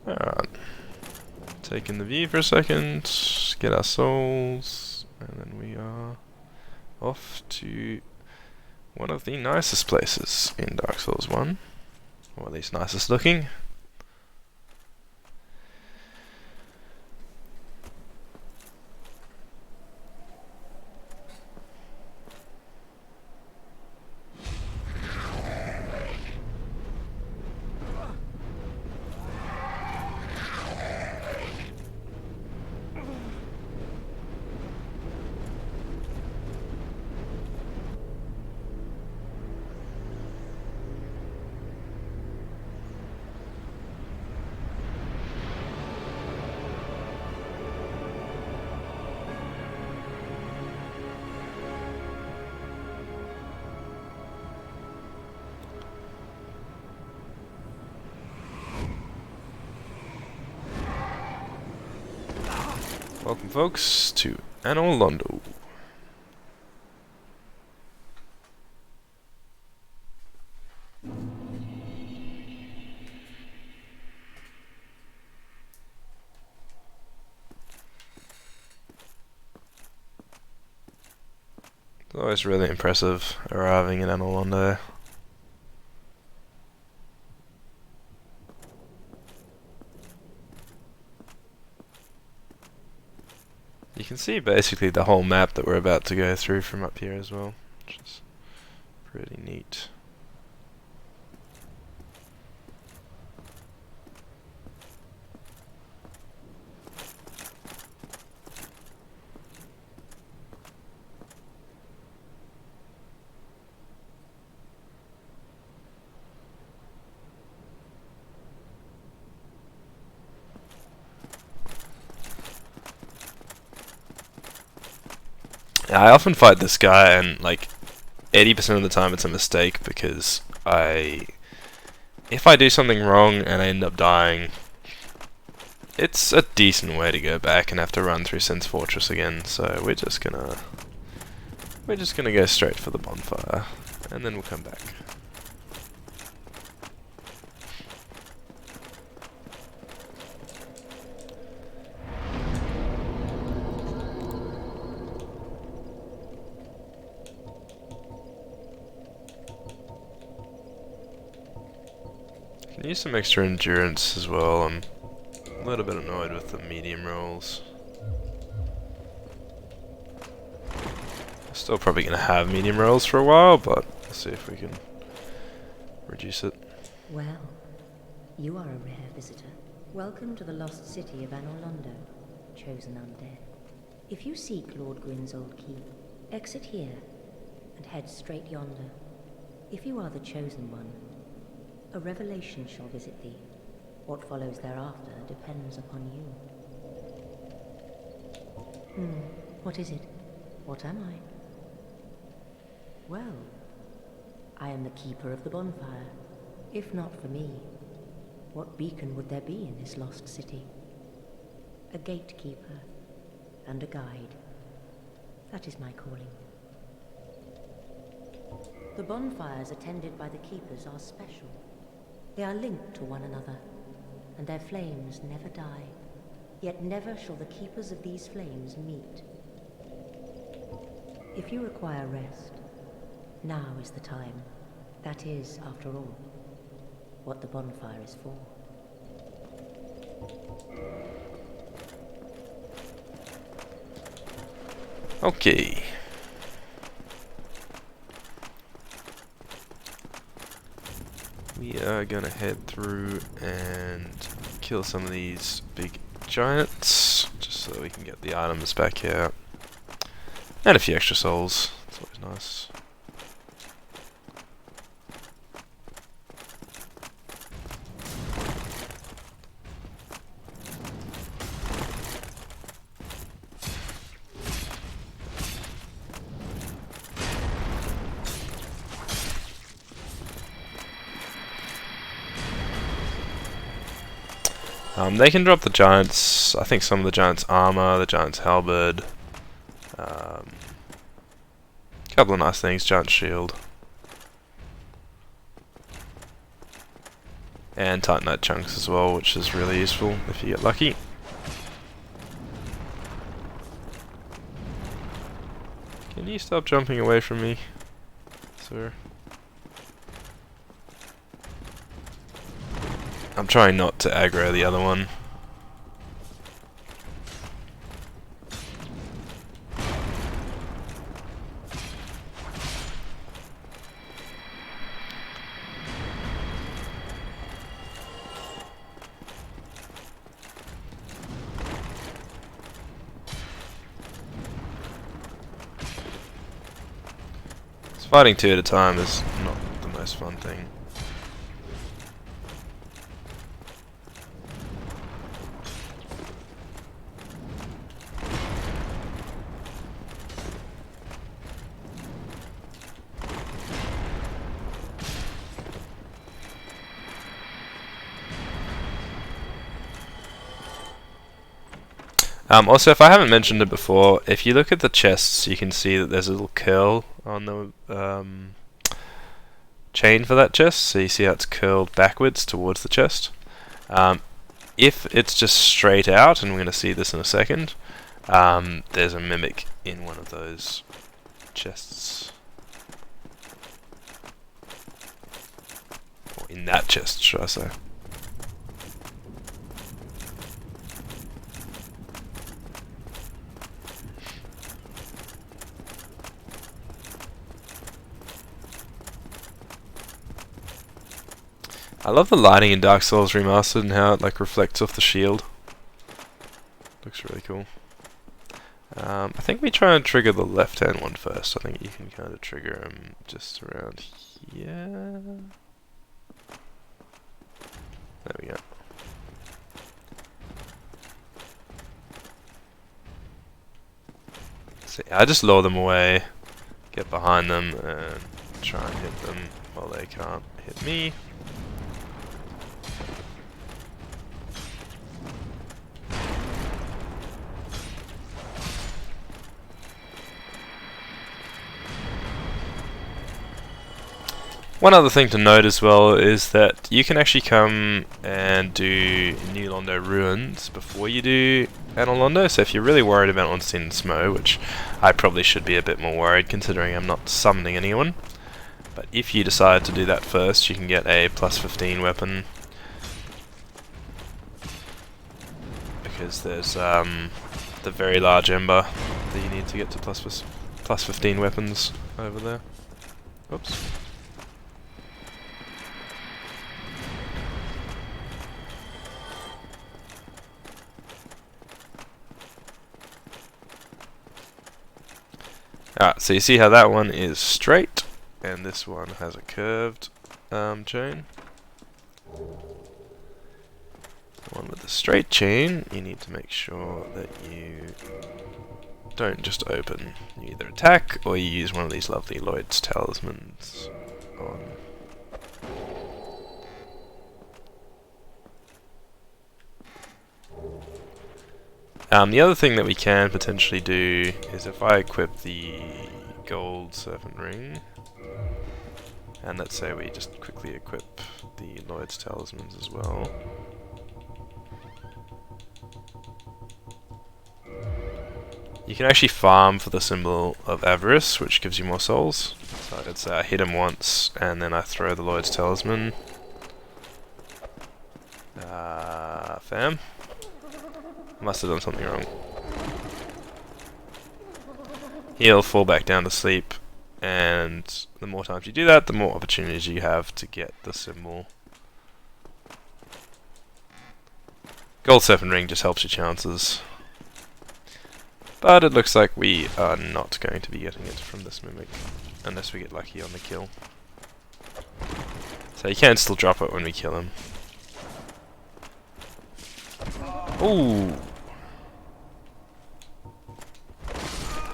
Alright. Taking the view for a second, get our souls, and then we are off to one of the nicest places in Dark Souls 1, or at least nicest looking. Welcome folks to Anor Londo. It's always really impressive arriving in Anor Londo. You can see basically the whole map that we're about to go through from up here as well, which is pretty neat. I often fight this guy and like 80% of the time it's a mistake because I if I do something wrong and I end up dying, it's a decent way to go back and have to run through Sin's Fortress again. So we're just gonna go straight for the bonfire, and then we'll come back. Can use some extra endurance as well. I'm a little bit annoyed with the medium rolls. Still probably going to have medium rolls for a while, but let's see if we can reduce it. Well, you are a rare visitor. Welcome to the lost city of Anorlondo, chosen undead. If you seek Lord Gwyn's old keep, exit here and head straight yonder. If you are the chosen one, a revelation shall visit thee. What follows thereafter depends upon you. What is it? What am I? Well, I am the keeper of the bonfire. If not for me, what beacon would there be in this lost city? A gatekeeper and a guide. That is my calling. The bonfires attended by the keepers are special. They are linked to one another, and their flames never die. Yet never shall the keepers of these flames meet. If you require rest, now is the time. That is, after all, what the bonfire is for. Okay. We are gonna head through and kill some of these big giants, just so we can get the items back here. And a few extra souls. It's always nice. They can drop the giants, I think some of the giants' armor, the giants' halberd, a couple of nice things, giant shield, and titanite chunks as well, which is really useful if you get lucky. Can you stop jumping away from me, sir? I'm trying not to aggro the other one. Fighting two at a time is not the most fun thing. Also, if I haven't mentioned it before, if you look at the chests, you can see that there's a little curl on the chain for that chest. So you see how it's curled backwards towards the chest. If it's just straight out, and we're going to see this in a second, there's a mimic in one of those chests. Or in that chest, should I say. I love the lighting in Dark Souls Remastered and how it like reflects off the shield. Looks really cool. I think we try and trigger the left hand one first. I think you can kind of trigger them just around here. There we go. See, I just lure them away, get behind them, and try and hit them while they can't hit me. One other thing to note as well is that you can actually come and do New Londo Ruins before you do Anor Londo, so if you're really worried about Ornstein and Smough, which I probably should be a bit more worried considering I'm not summoning anyone, but if you decide to do that first, you can get a plus 15 weapon, because there's the very large ember that you need to get to plus 15 weapons over there. Oops. Alright, so you see how that one is straight, and this one has a curved chain. The one with the straight chain, you need to make sure that you don't just open. You either attack, or you use one of these lovely Lloyd's talismans on. The other thing that we can potentially do is if I equip the gold serpent ring, and let's say we just quickly equip the Lloyd's talismans as well. You can actually farm for the symbol of avarice, which gives you more souls. So let's say I hit him once, and then I throw the Lloyd's talisman. Fam? Must have done something wrong. He'll fall back down to sleep, and the more times you do that, the more opportunities you have to get the symbol. Gold Serpent Ring just helps your chances. But it looks like we are not going to be getting it from this mimic, unless we get lucky on the kill. So you can still drop it when we kill him. Ooh!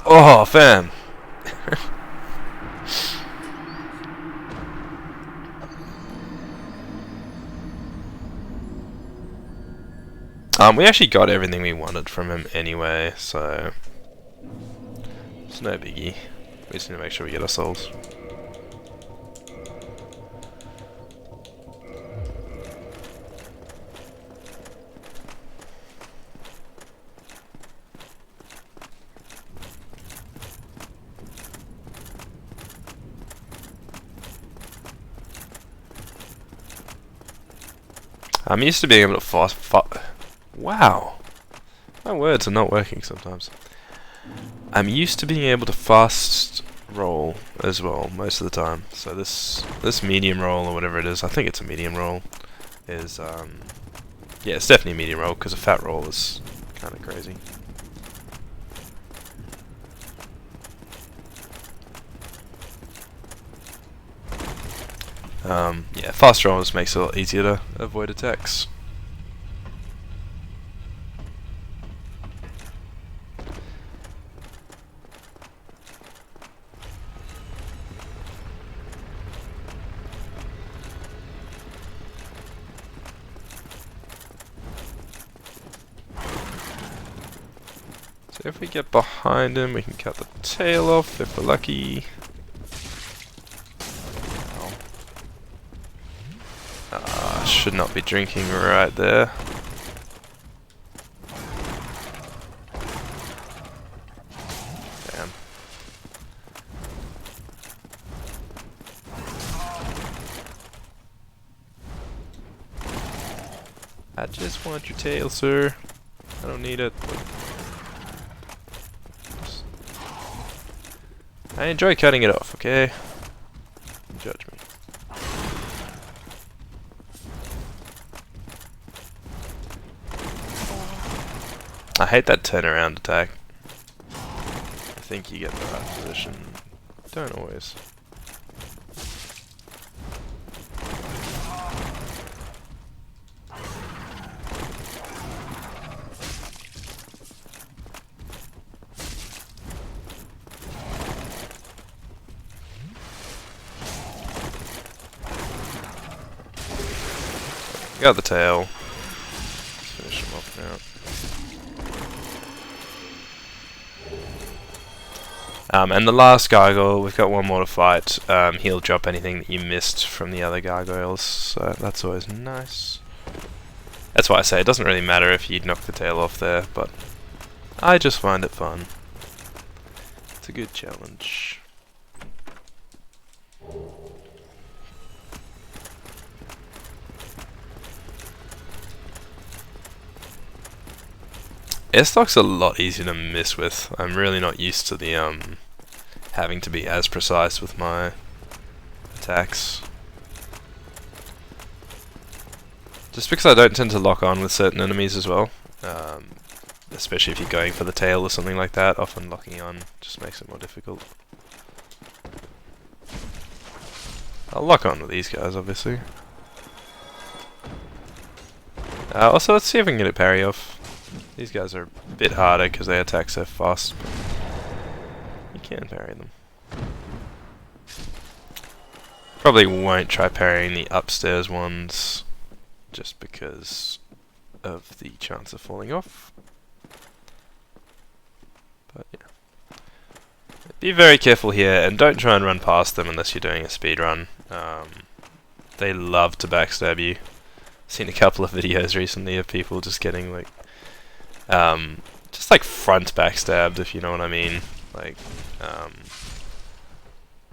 Oh, fam! We actually got everything we wanted from him anyway, so it's no biggie. We just need to make sure we get our souls. I'm used to being able to wow, my words are not working sometimes. I'm used to being able to fast roll as well most of the time. So this medium roll or whatever it is, I think it's a medium roll, is yeah, it's definitely a medium roll because a fat roll is kind of crazy. Yeah, fast roll just makes it a lot easier to avoid attacks. So if we get behind him, we can cut the tail off if we're lucky. Should not be drinking right there. Damn. I just want your tail, sir. I don't need it. I enjoy cutting it off, okay? Don't judge me. I hate that turnaround attack. I think you get the right position. Don't always. Got the tail. Let's finish him off now. And the last gargoyle, we've got one more to fight. He'll drop anything that you missed from the other gargoyles, so that's always nice. That's why I say it doesn't really matter if you knock the tail off there, but I just find it fun. It's a good challenge. Airstock's a lot easier to miss with. I'm really not used to the having to be as precise with my attacks. Just because I don't tend to lock on with certain enemies as well. Especially if you're going for the tail or something like that, often locking on just makes it more difficult. I'll lock on with these guys, obviously. Also, let's see if we can get a parry off. These guys are a bit harder because they attack so fast, but you can parry them. Probably won't try parrying the upstairs ones, just because of the chance of falling off. But yeah. Be very careful here, and don't try and run past them unless you're doing a speed run. They love to backstab you. Seen a couple of videos recently of people just getting like just like front backstabbed, if you know what I mean. Like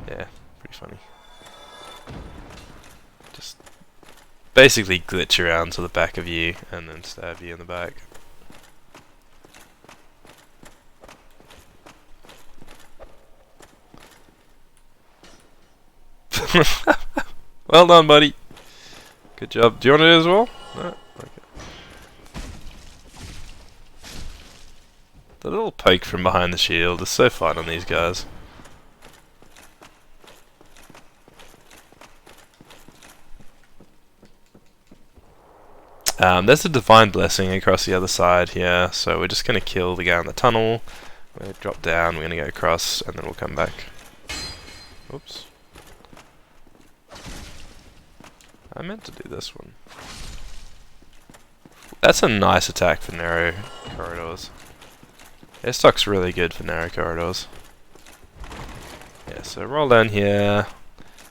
yeah, pretty funny. Just basically glitch around to the back of you and then stab you in the back. Well done, buddy. Good job. Do you want it as well? No? Okay. The little poke from behind the shield is so fun on these guys. There's a divine blessing across the other side here, so we're just going to kill the guy in the tunnel. We're going to drop down, we're going to go across, and then we'll come back. Oops. I meant to do this one. That's a nice attack for narrow corridors. Airstock's really good for narrow corridors. Yeah, so roll down here.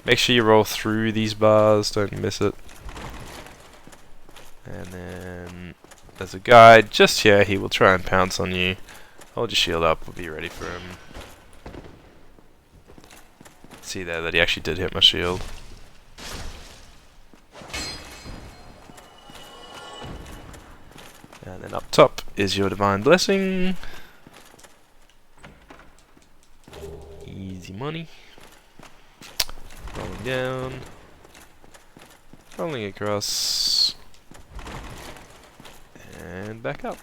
Make sure you roll through these bars, don't miss it. And then there's a guy just here, he will try and pounce on you. Hold your shield up, we'll be ready for him. See there that he actually did hit my shield. And then up top is your divine blessing. Easy money. Rolling down. Rolling across. And back up.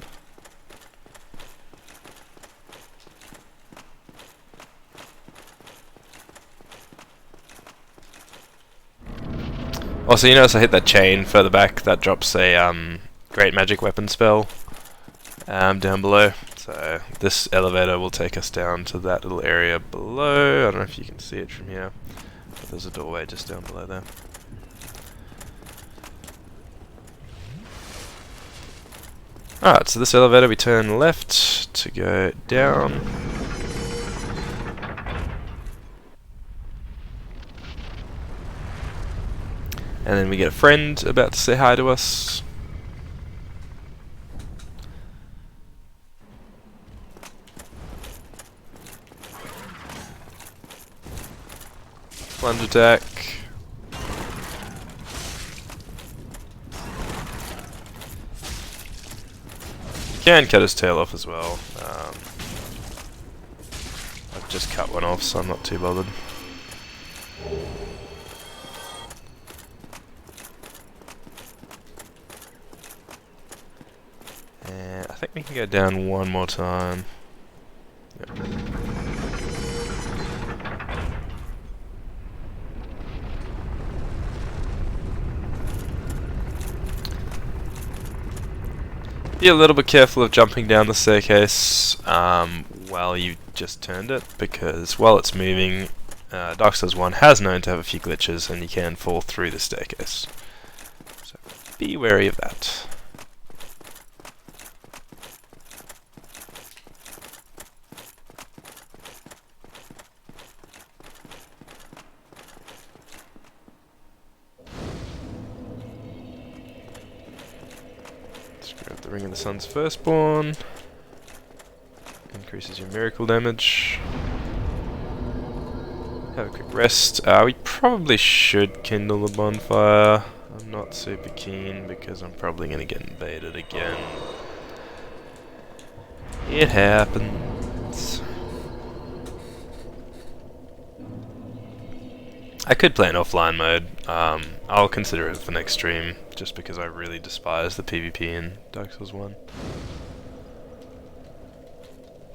Also, you notice I hit that chain further back, that drops a great magic weapon spell down below. So this elevator will take us down to that little area below. I don't know if you can see it from here, but there's a doorway just down below there. Alright, so this elevator we turn left to go down. And then we get a friend about to say hi to us. Plunge attack. You can cut his tail off as well. I've just cut one off, so I'm not too bothered. And I think we can go down one more time. Yep. Be a little bit careful of jumping down the staircase while you just turned it, because while it's moving, Dark Souls 1 has known to have a few glitches and you can fall through the staircase. So be wary of that. The Ring of the Sun's Firstborn. Increases your miracle damage. Have a quick rest. We probably should kindle the bonfire. I'm not super keen because I'm probably going to get invaded again. It happens. I could play an offline mode. I'll consider it for next stream, just because I really despise the PvP in Dark Souls 1.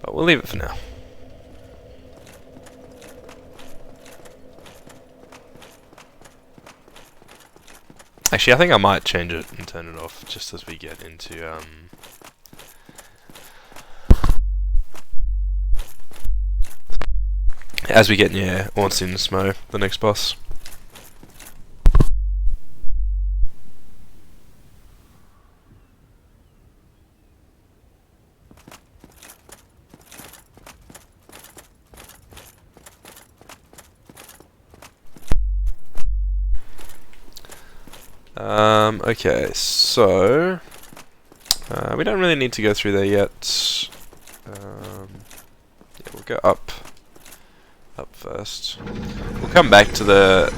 But we'll leave it for now. Actually, I think I might change it and turn it off just as we get into near Ornstein and Smough, the next boss. Okay, so we don't really need to go through there yet. Yeah, we'll go up first. We'll come back to the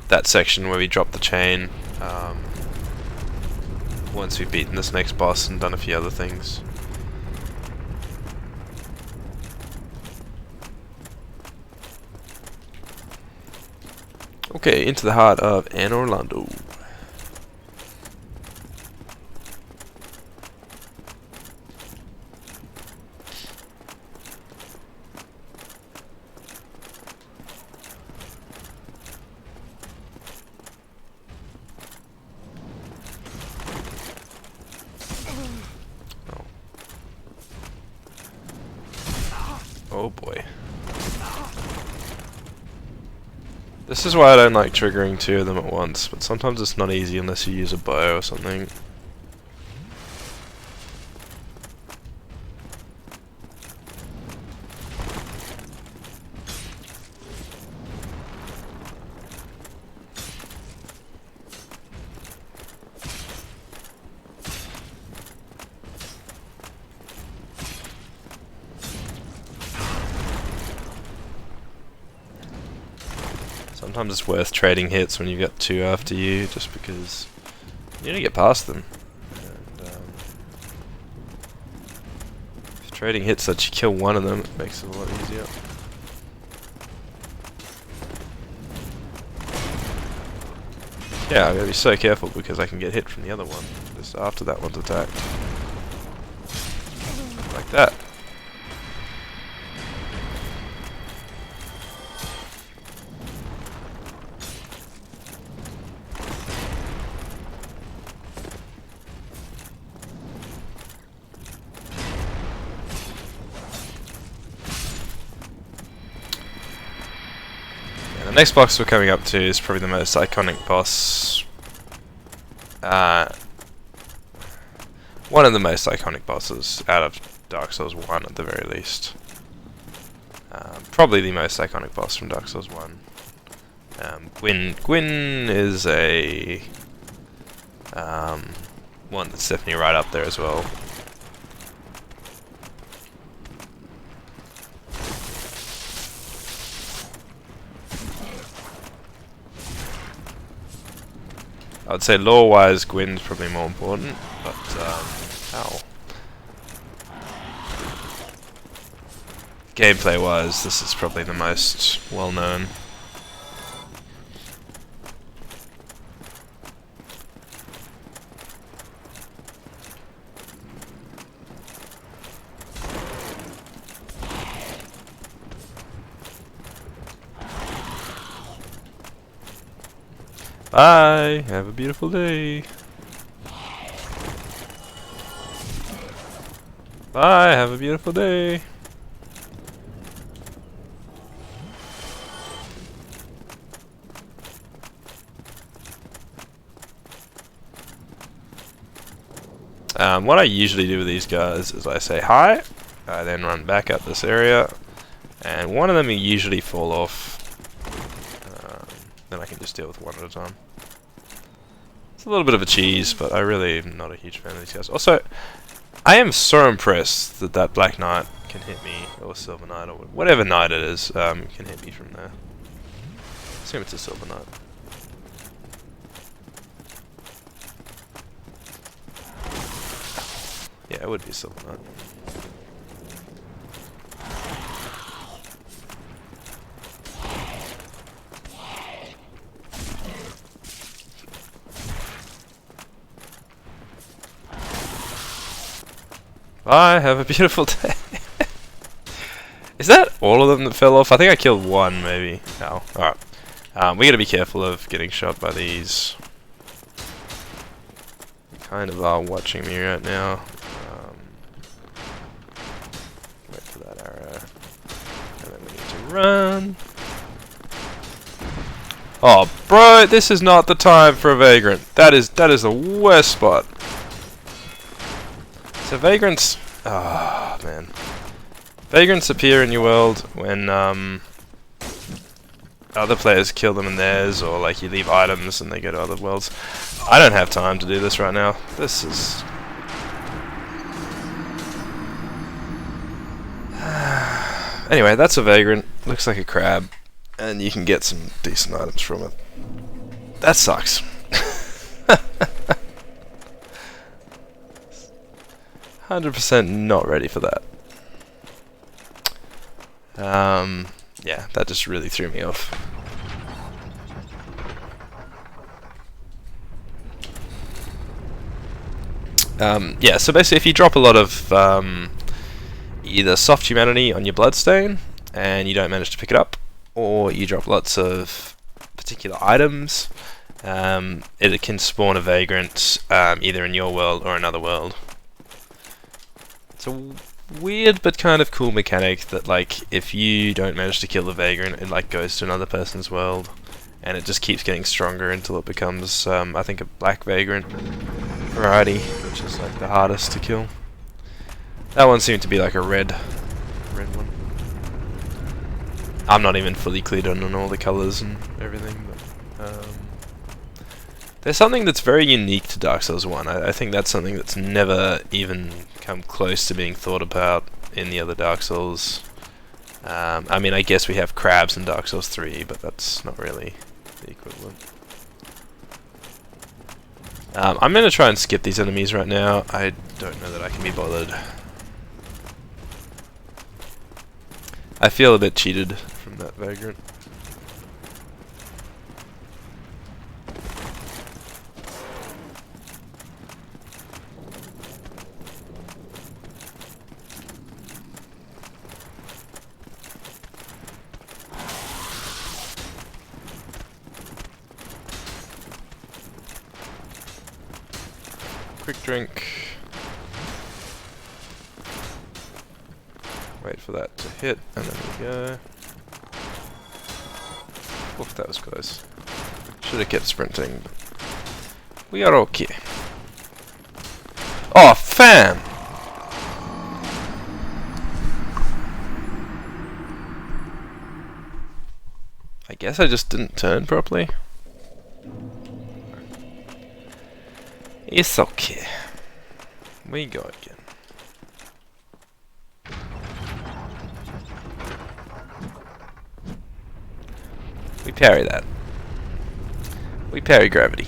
that section where we drop the chain once we've beaten this next boss and done a few other things. Okay, into the heart of Anor Londo. Oh boy. This is why I don't like triggering two of them at once, but sometimes it's not easy unless you use a bow or something. Sometimes it's worth trading hits when you've got two after you, just because you need to get past them. And, if trading hits that you kill one of them, it makes it a lot easier. Yeah, I gotta be so careful because I can get hit from the other one just after that one's attacked. Like that. The next boss we're coming up to is probably the most iconic boss. One of the most iconic bosses out of Dark Souls 1 at the very least. Probably the most iconic boss from Dark Souls 1. Gwyn is a one that's definitely right up there as well. I'd say lore-wise, Gwyn's probably more important, but gameplay-wise, this is probably the most well-known. Bye! Have a beautiful day! Bye! Have a beautiful day! What I usually do with these guys is I say hi, I then run back up this area, and one of them will usually fall off. Then I can just deal with one at a time. It's a little bit of a cheese, but I really am not a huge fan of these guys. Also, I am so impressed that that Black Knight can hit me, or Silver Knight, or whatever knight it is, can hit me from there. I assume it's a Silver Knight. Yeah, it would be a Silver Knight. I have a beautiful day. Is that all of them that fell off? I think I killed one, maybe. Oh, alright. We gotta be careful of getting shot by these. They kind of are watching me right now. Wait for that arrow. And then we need to run. Oh, bro, this is not the time for a Vagrant. That is the worst spot. So Vagrants... Ah, man. Vagrants appear in your world when other players kill them in theirs, or like you leave items and they go to other worlds. I don't have time to do this right now. This is... Anyway, that's a Vagrant. Looks like a crab. And you can get some decent items from it. That sucks. 100% not ready for that. Yeah, that just really threw me off. Yeah, so basically if you drop a lot of either soft humanity on your bloodstain and you don't manage to pick it up, or you drop lots of particular items, it can spawn a Vagrant either in your world or another world. It's a weird but kind of cool mechanic that, like, if you don't manage to kill the Vagrant, it like goes to another person's world, and it just keeps getting stronger until it becomes, I think, a black Vagrant variety, which is like the hardest to kill. That one seemed to be like a red one. I'm not even fully cleared on all the colours and everything, but there's something that's very unique to Dark Souls 1. I think that's something that's never even come close to being thought about in the other Dark Souls. I mean, I guess we have crabs in Dark Souls 3, but that's not really the equivalent. I'm going to try and skip these enemies right now. I don't know that I can be bothered. I feel a bit cheated from that Vagrant. Quick drink. Wait for that to hit, and then we go. Oof, that was close. Should have kept sprinting. We are okay. Oh, fam! I guess I just didn't turn properly. It's okay. We go again. We parry that. We parry gravity.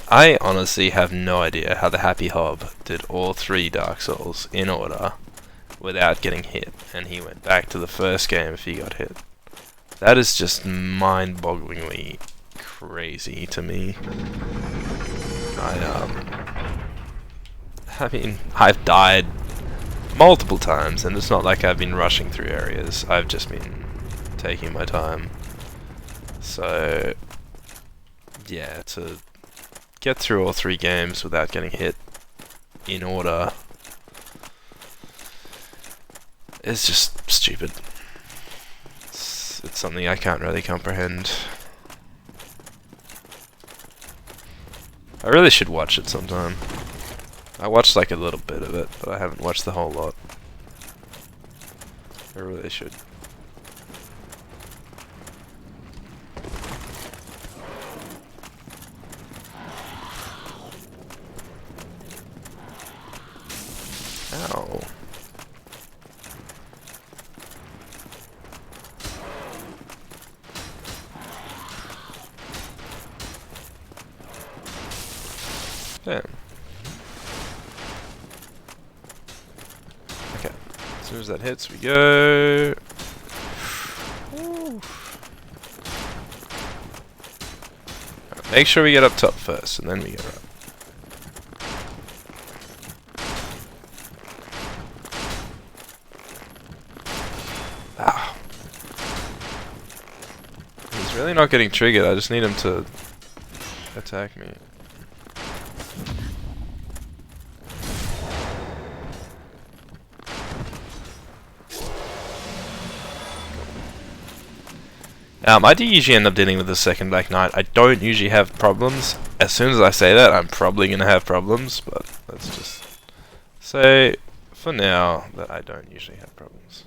I honestly have no idea how the Happy Hob did all 3 Dark Souls in order without getting hit, and he went back to the first game if he got hit. That is just mind-bogglingly crazy to me. I mean, I've died multiple times, and it's not like I've been rushing through areas. I've just been taking my time. So, yeah, to get through all 3 games without getting hit in order is just stupid. It's something I can't really comprehend. I really should watch it sometime. I watched like a little bit of it, but I haven't watched the whole lot. I really should. Ow. Damn. Okay. As soon as that hits, we go. Woo. Right, make sure we get up top first, and then we get up. Ah. He's really not getting triggered. I just need him to attack me. I do usually end up dealing with the second Black Knight. I don't usually have problems. As soon as I say that, I'm probably going to have problems, but let's just say for now that I don't usually have problems.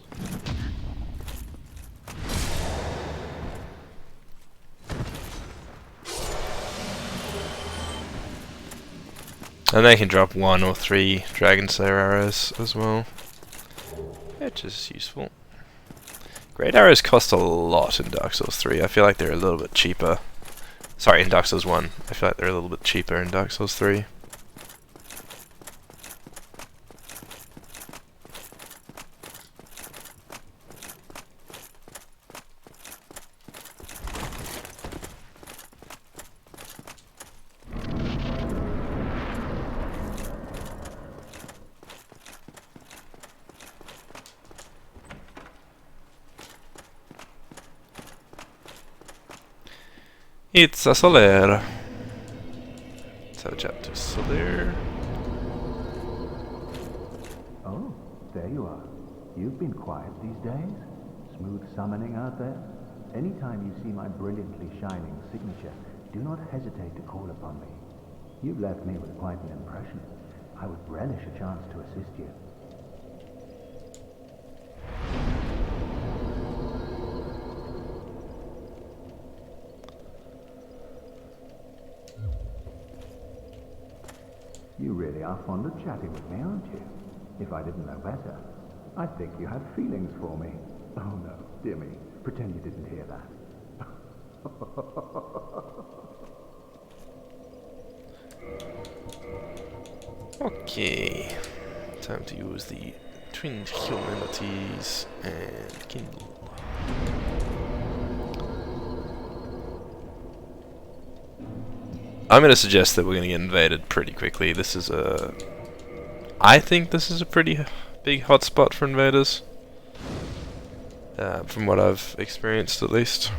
And they can drop 1 or 3 Dragon Slayer arrows as well, which is useful. Great arrows cost a lot in Dark Souls 3. I feel like they're a little bit cheaper. Sorry, in Dark Souls 1. I feel like they're a little bit cheaper in Dark Souls 3. It's a Soler. Let's have a chat to Soler. Oh, there you are. You've been quiet these days. Smooth summoning out there. Anytime you see my brilliantly shining signature, do not hesitate to call upon me. You've left me with quite an impression. I would relish a chance to assist you. You really are fond of chatting with me, aren't you? If I didn't know better, I'd think you had feelings for me. Oh no, dear me, pretend you didn't hear that. Okay, time to use the twin humanities and kindle. I'm going to suggest that we're going to get invaded pretty quickly. This is a... I think this is a pretty big hotspot for invaders. From what I've experienced, at least.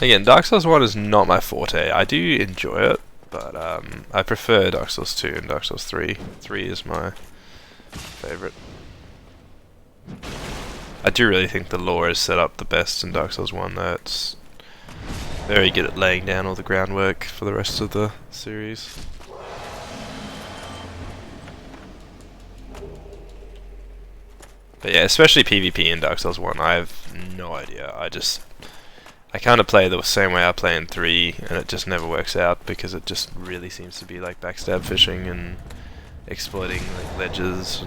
Again, Dark Souls 1 is not my forte. I do enjoy it, but I prefer Dark Souls 2 and Dark Souls 3. 3 is my favourite. I do really think the lore is set up the best in Dark Souls 1, though. It's very good at laying down all the groundwork for the rest of the series. But yeah, especially PvP in Dark Souls 1, I have no idea. I kind of play the same way I play in 3, and it just never works out, because it just really seems to be like backstab fishing and exploiting like ledges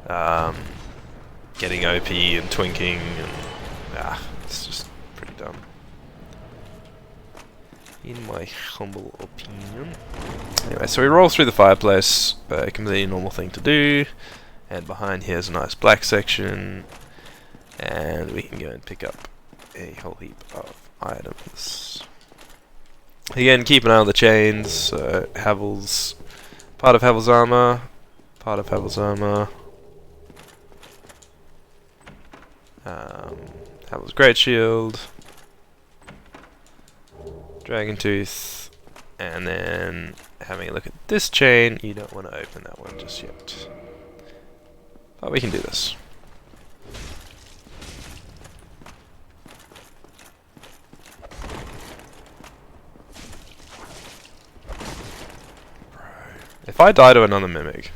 and getting OP and twinking, and it's just pretty dumb, in my humble opinion. Anyway, so we roll through the fireplace, a completely normal thing to do, and behind here's a nice black section, and we can go and pick up a whole heap of items. Again, keep an eye on the chains. Havel's, part of Havel's armor, part of Havel's armor. Havel's Great Shield, Dragon Tooth, and then having a look at this chain. You don't want to open that one just yet, but we can do this. If I die to another mimic...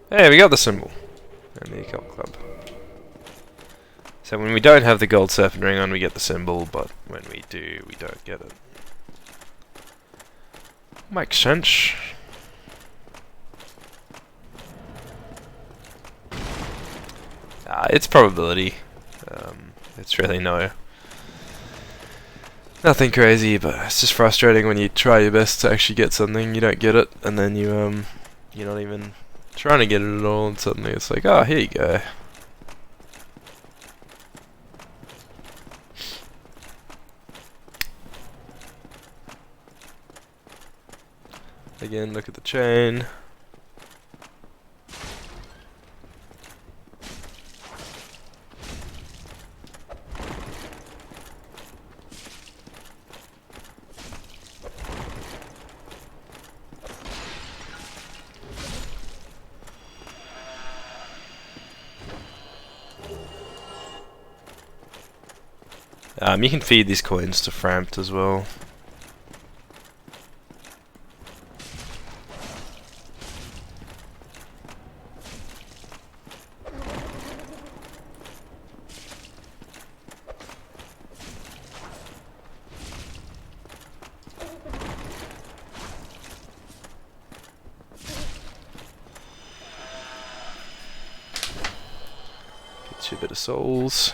Hey, we got the symbol. And the occult club. So when we don't have the gold serpent ring on, we get the symbol, but when we do, we don't get it. Makes sense. It's probability. It's really nothing crazy, but it's just frustrating when you try your best to actually get something, you don't get it, and then you're not even trying to get it at all, and suddenly it's like, oh, here you go. Again, look at the chain. You can feed these coins to Frampt as well. Get you a bit of souls.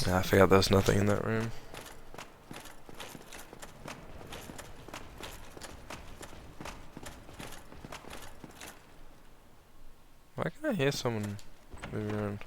I forgot there's nothing in that room. Why can I hear someone moving around?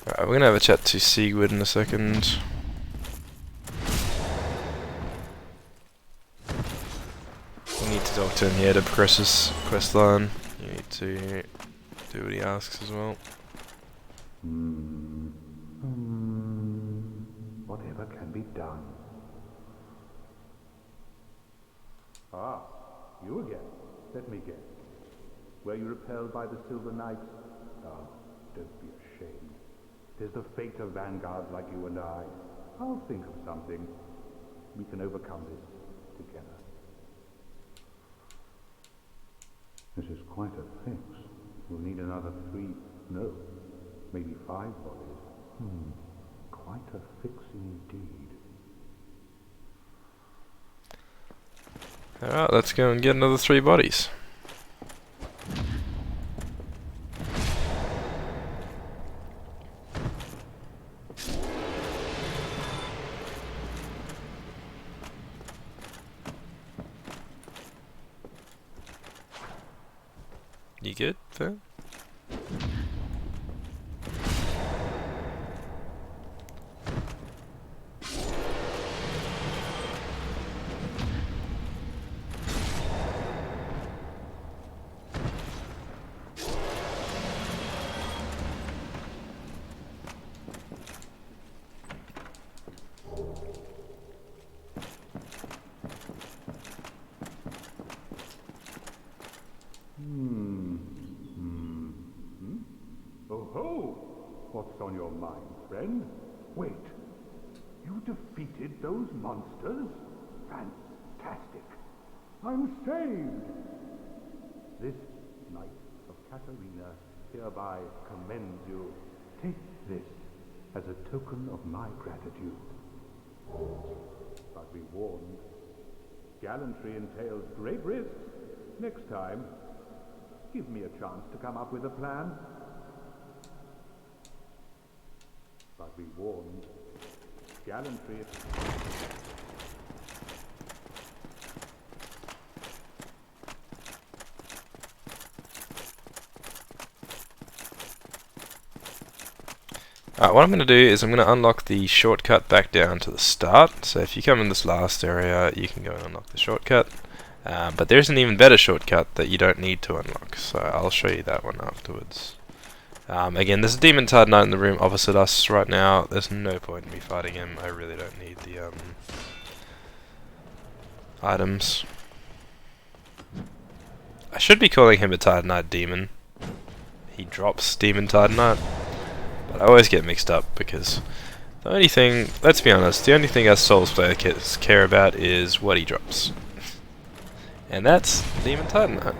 Alright, we're gonna have a chat to Sigurd in a second. We need to talk to him here to progress his quest line. You need to do what he asks as well. Whatever can be done. Ah, you again. Let me guess. Were you repelled by the Silver Knights? Ah, don't be ashamed. It is the fate of vanguards like you and I. I'll think of something. We can overcome this together. This is quite a fix. We'll need another 3, no, maybe 5 bodies. Quite a fix indeed. Alright, let's go and get another 3 bodies. You good, Phil? Oh ho! What's on your mind, friend? Wait. You defeated those monsters? Fantastic. I'm saved. This Knight of Katarina hereby commends you. Take this as a token of my gratitude. But be warned, gallantry entails great risks. Next time, give me a chance to come up with a plan. But be warned, gallantry... Alright, what I'm going to do is I'm going to unlock the shortcut back down to the start. So if you come in this last area, you can go and unlock the shortcut. But there's an even better shortcut that you don't need to unlock, so I'll show you that one afterwards. Again, there's a demon-tied knight in the room opposite us right now. There's no point in me fighting him. I really don't need the items. I should be calling him a tied knight demon. He drops demon-tied knight. But I always get mixed up because the only thing, let's be honest, the only thing us Souls players care about is what he drops. And that's Demon Titan Knight.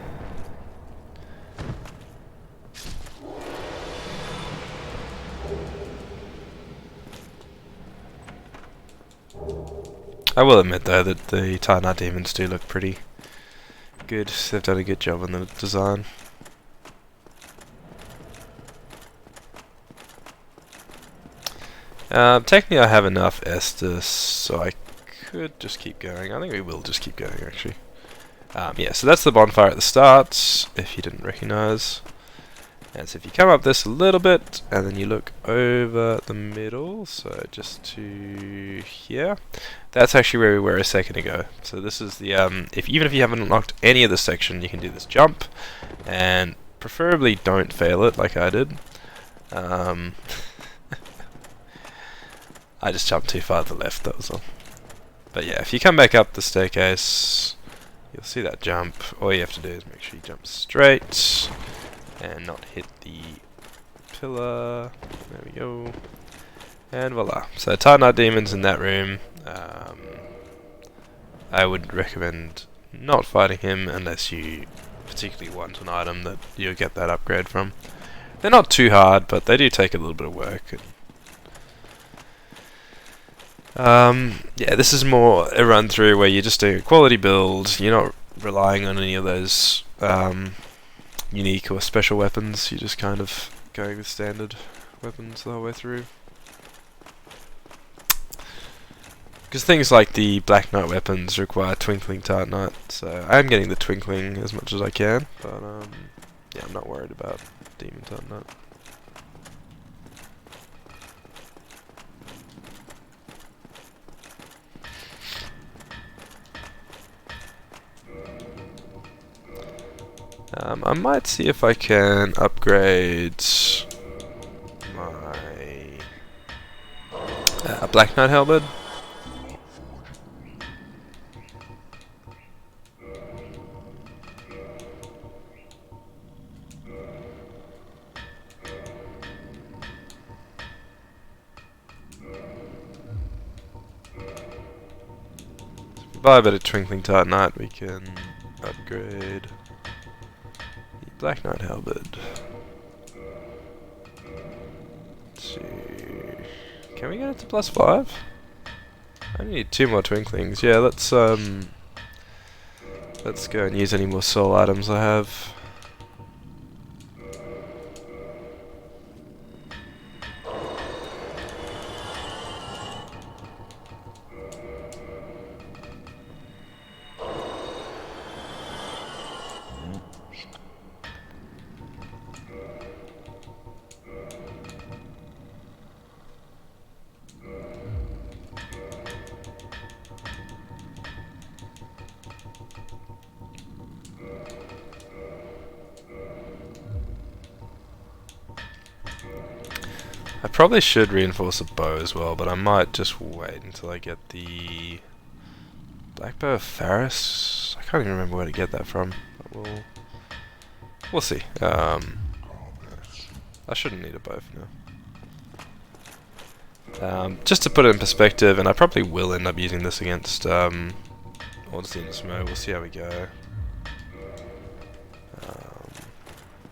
I will admit though that the Titan Knight demons do look pretty good. They've done a good job on the design. Technically I have enough Estus, so I could just keep going. I think we will just keep going actually. Yeah, so that's the bonfire at the start, if you didn't recognise. And so if you come up this a little bit, and then you look over the middle, so just to here, that's actually where we were a second ago. So this is the, even if you haven't unlocked any of this section, you can do this jump, and preferably don't fail it like I did. I just jumped too far to the left, that was all. But yeah, if you come back up the staircase, you'll see that jump. All you have to do is make sure you jump straight and not hit the pillar. There we go. And voila. So Titan Knight demons in that room. I would recommend not fighting him unless you particularly want an item that you'll get that upgrade from. They're not too hard, but they do take a little bit of work. Yeah, this is more a run through where you're just doing a quality build. You're not relying on any of those unique or special weapons. You're just kind of going with standard weapons the whole way through. Because things like the Black Knight weapons require Twinkling Titan Knight, so I'm getting the Twinkling as much as I can, but yeah, I'm not worried about Demon Titan Knight. I might see if I can upgrade my Black Knight Halberd. If we buy a bit of Twinkling Titan Knight, we can upgrade Black Knight Halberd. Can we get it to +5? I need 2 more Twinklings. Yeah, let's go and use any more soul items I have. I probably should reinforce a bow as well, but I might just wait until I get the Black Bow of Faris. I can't even remember where to get that from. But we'll see. I shouldn't need a bow for now. Just to put it in perspective, and I probably will end up using this against Ornstein and Smough. We'll see how we go.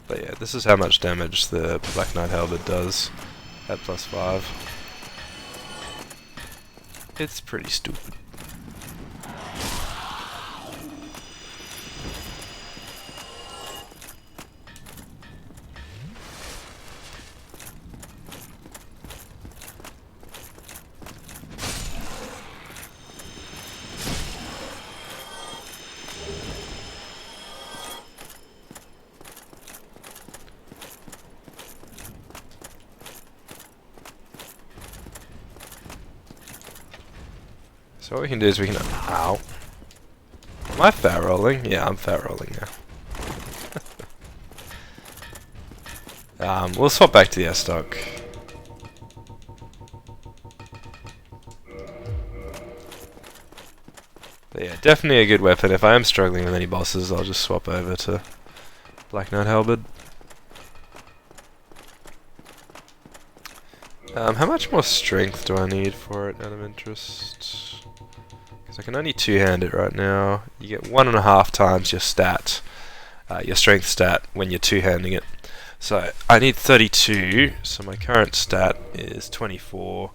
But yeah, this is how much damage the Black Knight Halberd does at +5. It's pretty stupid. So what we can do is we can... Ow. Am I fat rolling? Yeah, I'm fat rolling now. We'll swap back to the S-Stock. But yeah, definitely a good weapon. If I am struggling with any bosses, I'll just swap over to Black Knight Halberd. How much more strength do I need for it out of interest? Because I can only two-hand it right now. You get 1.5 times your stat, your strength stat, when you're two-handing it. So I need 32, so my current stat is 24.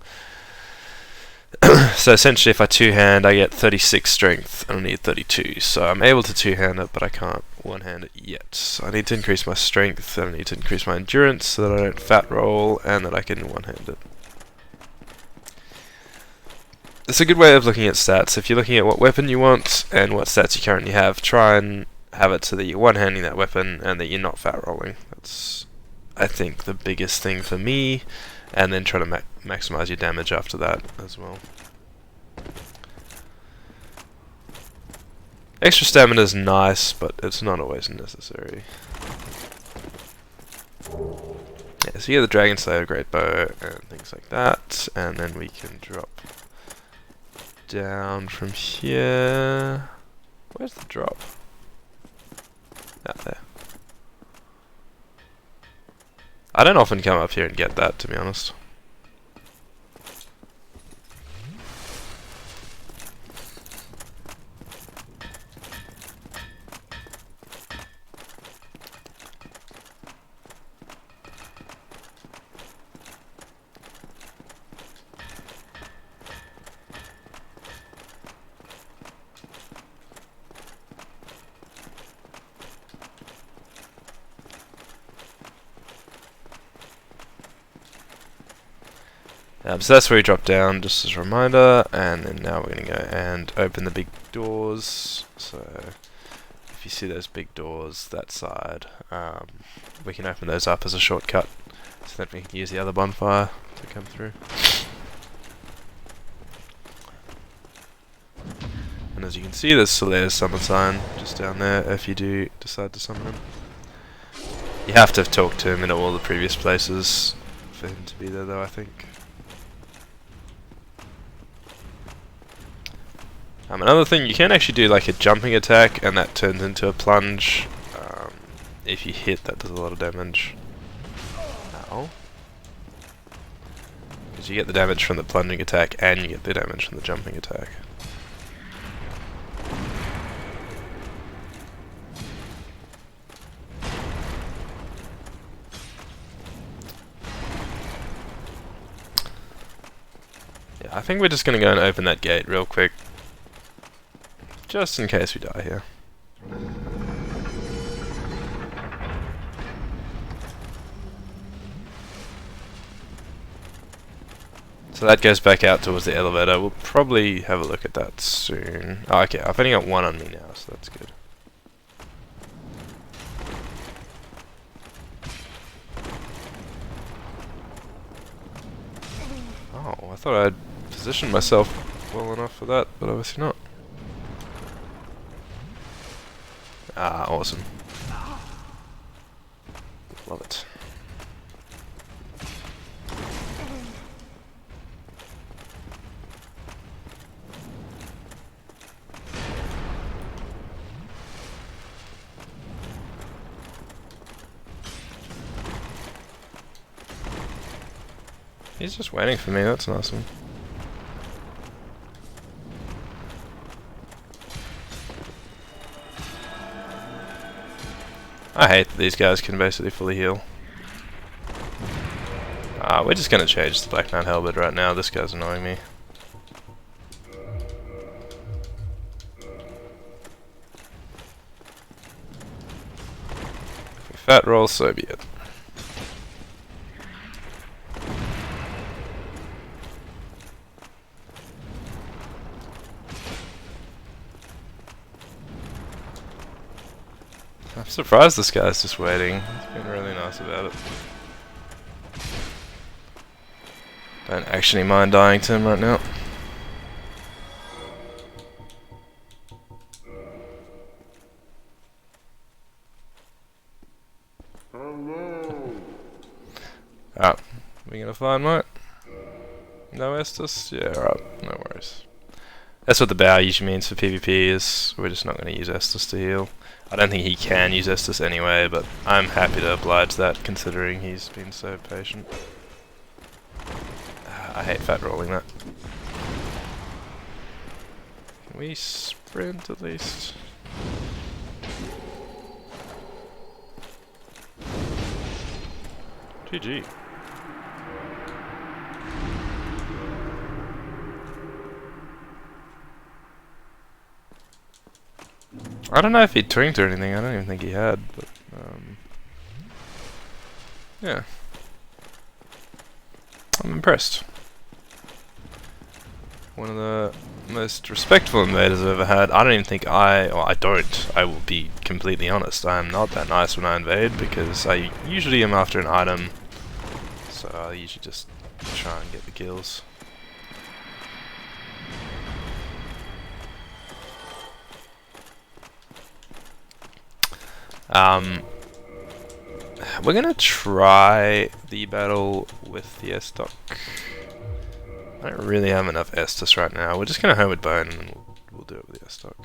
So essentially if I two-hand, I get 36 strength, and I need 32. So I'm able to two-hand it, but I can't one-hand it yet. So I need to increase my strength, and I need to increase my endurance so that I don't fat roll, and that I can one-hand it. It's a good way of looking at stats. If you're looking at what weapon you want, and what stats you currently have, try and have it so that you're one-handing that weapon, and that you're not fat rolling. That's, I think, the biggest thing for me. And then try to maximize your damage after that as well. Extra stamina is nice, but it's not always necessary. Yeah, so you get the Dragon Slayer Great Bow and things like that, and then we can drop down from here. Where's the drop? Out there. I don't often come up here and get that, to be honest. So that's where we drop down, just as a reminder, and then now we're going to go and open the big doors. So if you see those big doors that side, we can open those up as a shortcut, so that we can use the other bonfire to come through. And as you can see, there's Solaire's summon sign just down there if you do decide to summon him. You have to talk to him in all the previous places for him to be there though, I think. Another thing, you can actually do like a jumping attack, and that turns into a plunge. If you hit, that does a lot of damage. Ow. Because you get the damage from the plunging attack, and you get the damage from the jumping attack. Yeah, I think we're just going to go and open that gate real quick. Just in case we die here. So that goes back out towards the elevator. We'll probably have a look at that soon. Oh, okay, I've only got one on me now, so that's good. Oh, I thought I'd positioned myself well enough for that, but obviously not. Ah, awesome. Love it. He's just waiting for me, that's nice of him. I hate that these guys can basically fully heal. We're just gonna change the Black Knight Halberd right now, this guy's annoying me. If we fat roll, so be it. I'm surprised this guy's just waiting. He's been really nice about it. Don't actually mind dying to him right now. Alright, we gonna find mate? No Estus? Yeah, alright, no worries. That's what the bow usually means for PvP, is we're just not going to use Estus to heal. I don't think he can use Estus anyway, but I'm happy to oblige that considering he's been so patient. I hate fat rolling that. Can we sprint at least? GG. I don't know if he twinked or anything, I don't even think he had, but yeah. I'm impressed. One of the most respectful invaders I've ever had. I don't even think I will be completely honest, I am not that nice when I invade because I usually am after an item, so I usually just try and get the kills. We're gonna try the battle with the S-Stock. I don't really have enough Estus right now. We're just gonna Homeward Bone and then we'll do it with the S-Stock.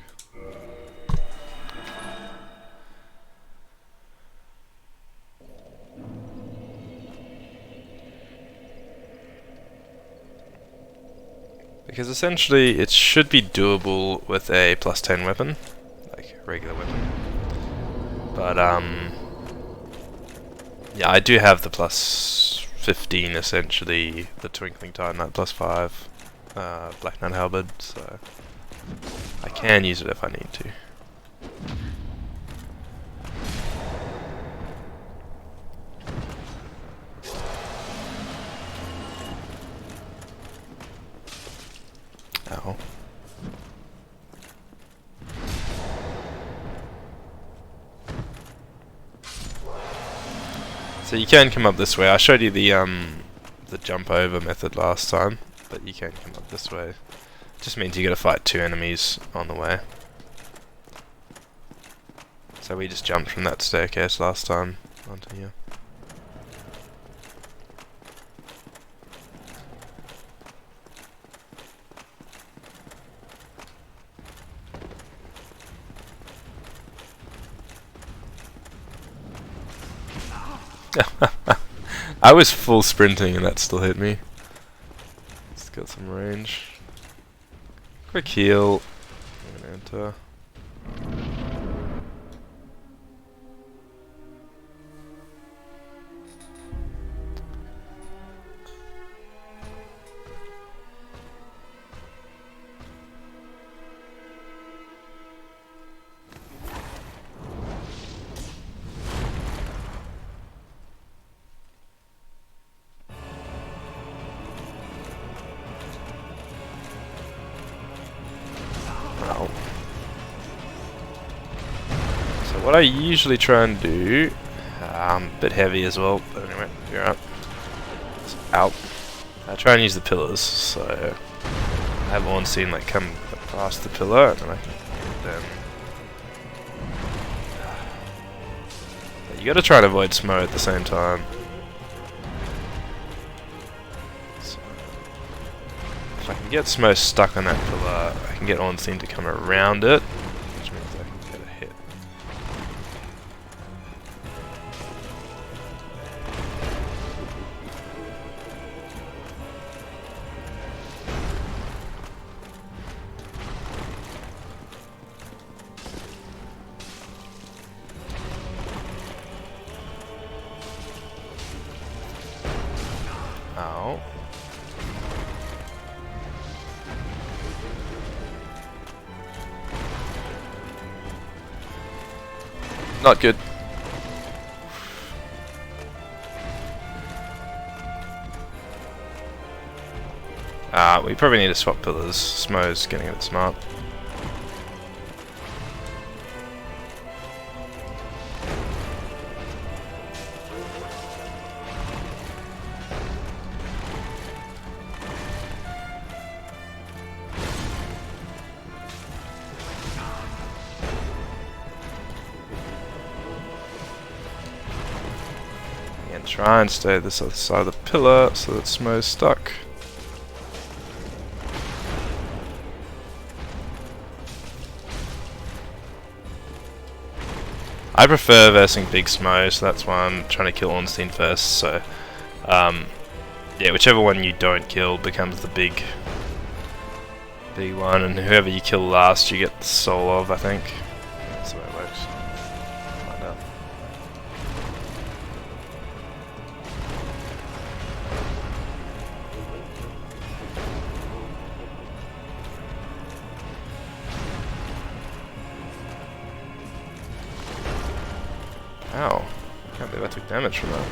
Because essentially it should be doable with a +10 weapon, like a regular weapon. But yeah, I do have the +15 essentially, the Twinkling Titan Knight +5, Black Knight Halberd, so I can use it if I need to. Ow. So you can come up this way. I showed you the jump over method last time, but you can come up this way. Just means you gotta fight 2 enemies on the way. So we just jumped from that staircase last time onto here. I was full sprinting and that still hit me. It's got some range. Quick heal. I'm gonna enter. What I usually try and do, a bit heavy as well, but anyway, you're out. It's out. I try and use the pillars, so I have Ornstein like come past the pillar and then I can hit them. But you gotta try and avoid Smough at the same time. So if I can get Smough stuck on that pillar, I can get Ornstein to come around it. Ow. Not good. We probably need to swap pillars. Smough's getting a bit smart. Again, try and stay this other side of the pillar so that Smough's stuck. I prefer versing big Smough, so that's why I'm trying to kill Ornstein first. So, yeah, whichever one you don't kill becomes the big one, and whoever you kill last, you get the soul of. I think that's the way it works. Find out. Ow. Can't believe I took damage from that.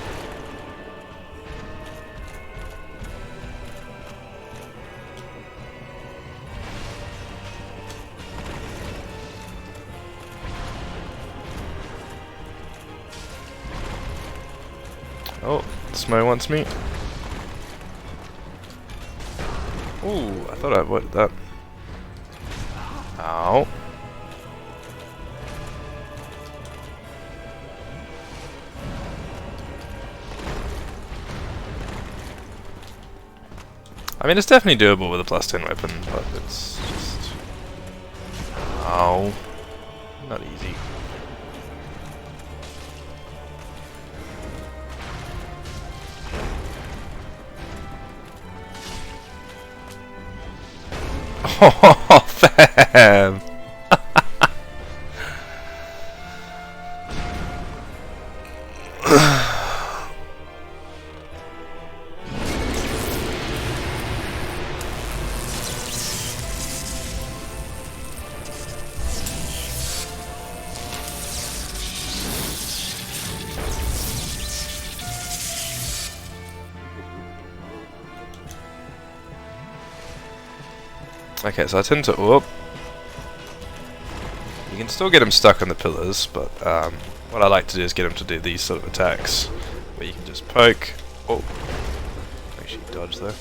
Oh, Smough wants me. Ooh, I thought I avoided that. Ow. I mean, it's definitely doable with a +10 weapon, but it's just... Ow. Not easy. Oh, fam! Okay, so I tend to... Whoop. You can still get him stuck on the pillars, but what I like to do is get him to do these sort of attacks, where you can just poke... Oh! Make sure you dodge though.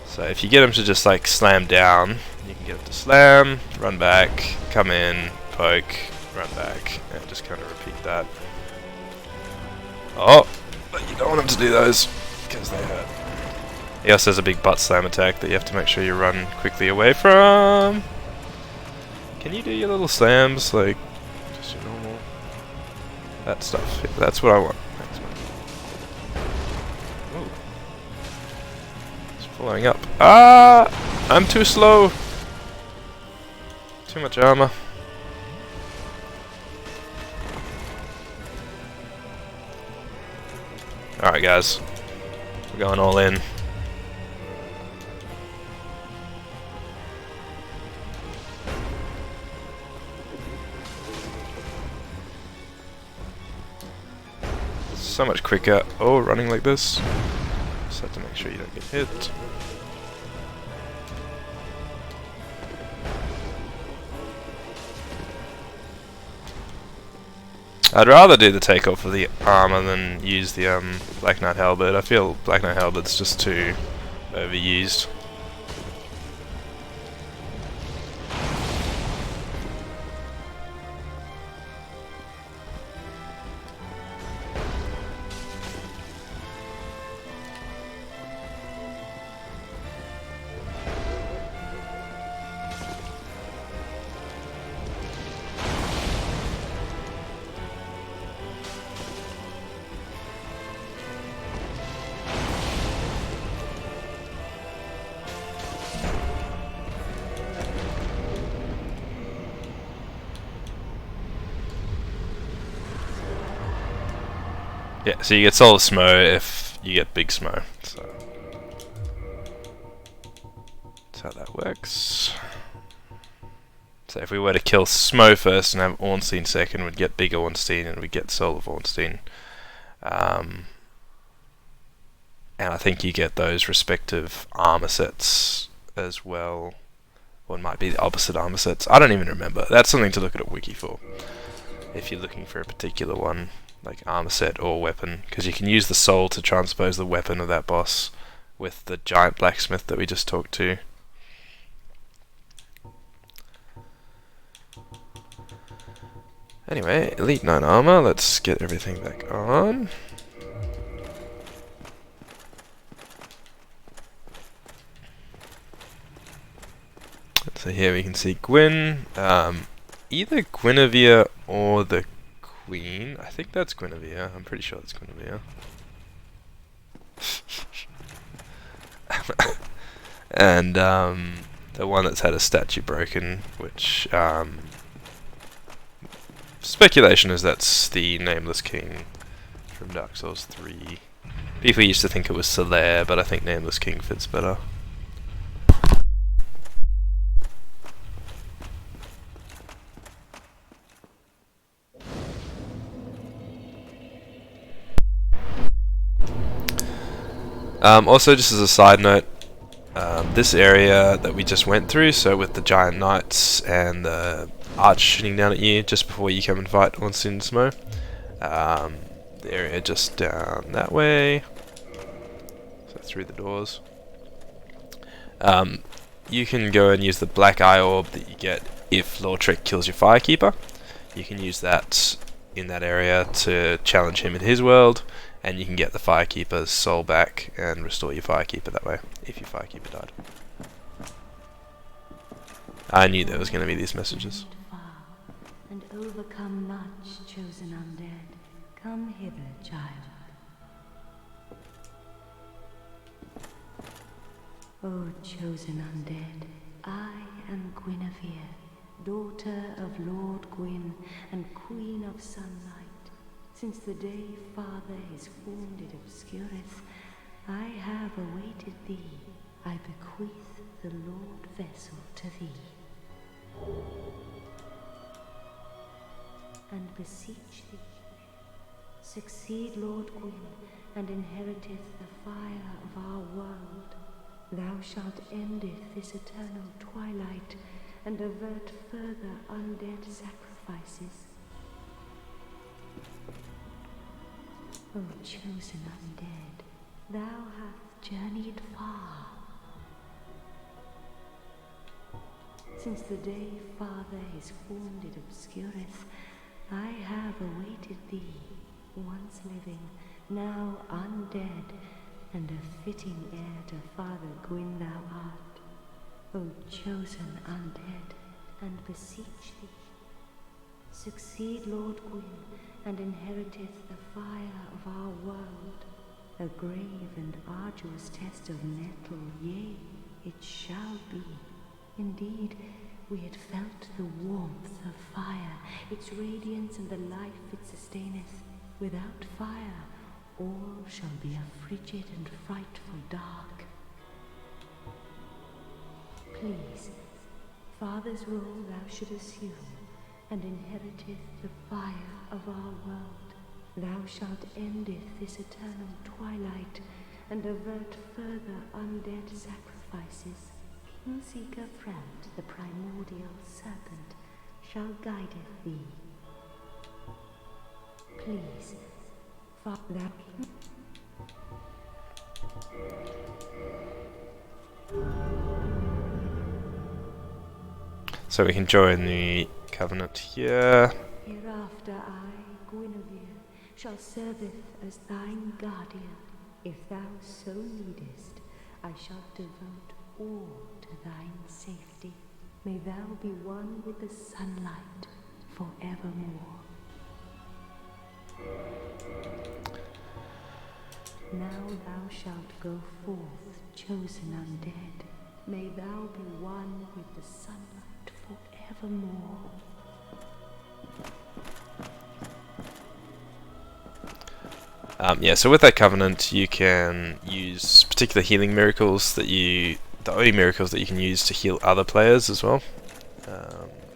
So if you get him to just like slam down, you can get him to slam, run back, come in, poke, run back, and just kind of repeat that. Oh! But you don't want him to do those, because they hurt. He also has a big butt slam attack that you have to make sure you run quickly away from. Can you do your little slams, like, just your normal... That stuff. Yeah, that's what I want. Thanks, man. Ooh. It's following up. Ah! I'm too slow! Too much armor. Alright guys. We're going all in. So much quicker. Oh, running like this. Just have to make sure you don't get hit. I'd rather do the takeoff of the armor than use the Black Knight Halberd. I feel Black Knight Halberd's just too overused. Yeah, so you get Soul of Smough if you get big Smough. So that's how that works. So if we were to kill Smough first and have Ornstein second, we'd get big Ornstein and we'd get Soul of Ornstein. And I think you get those respective armor sets as well. Or it might be the opposite armor sets. I don't even remember. That's something to look at a wiki for. If you're looking for a particular one, like armor set or weapon. Because you can use the soul to transpose the weapon of that boss with the giant blacksmith that we just talked to. Anyway, Elite 9 armor, let's get everything back on. So here we can see Gwyn, either Guinevere or the Queen. I think that's Guinevere, I'm pretty sure that's Guinevere. And the one that's had a statue broken, which speculation is that's the Nameless King from Dark Souls 3. People used to think it was Solaire, but I think Nameless King fits better. Also, just as a side note, this area that we just went through, so with the giant knights and the arch shooting down at you just before you come and fight Ornstein and Smough, the area just down that way, so through the doors, you can go and use the black eye orb that you get if Lortrick kills your Firekeeper. You can use that in that area to challenge him in his world, and you can get the Firekeeper's soul back and restore your Firekeeper that way, if your Firekeeper died. I knew there was going to be these messages. And overcome much, chosen undead. Come hither, child. O chosen undead, I am Guinevere, daughter of Lord Gwyn and Queen of Sunlight. Since the day Father his wounded obscureth, I have awaited thee. I bequeath the Lord vessel to thee, and beseech thee, succeed Lord Gwyn, and inheriteth the fire of our world. Thou shalt endeth this eternal twilight, and avert further undead sacrifices. O chosen undead, thou hast journeyed far. Since the day Father his wounded obscureth, I have awaited thee, once living, now undead, and a fitting heir to Father Gwyn thou art. O chosen undead, and beseech thee, succeed Lord Gwyn, and inheriteth the fire of our world. A grave and arduous test of mettle, yea, it shall be. Indeed, we had felt the warmth of fire, its radiance and the life it sustaineth. Without fire, all shall be a frigid and frightful dark. Please, Father's role thou should assume, and inheriteth the fire of our world. Thou shalt endeth this eternal twilight, and avert further undead sacrifices. Kingseeker Frant, the primordial serpent, shall guideth thee. Please, Father. So we can join the Covenant here. Hereafter I, Guinevere, shall serveth as thine guardian. If thou so needest, I shall devote all to thine safety. May thou be one with the sunlight forevermore. Now thou shalt go forth, chosen undead. May thou be one with the sunlight forevermore. Yeah, so with that covenant, you can use particular healing miracles the only miracles that you can use to heal other players as well.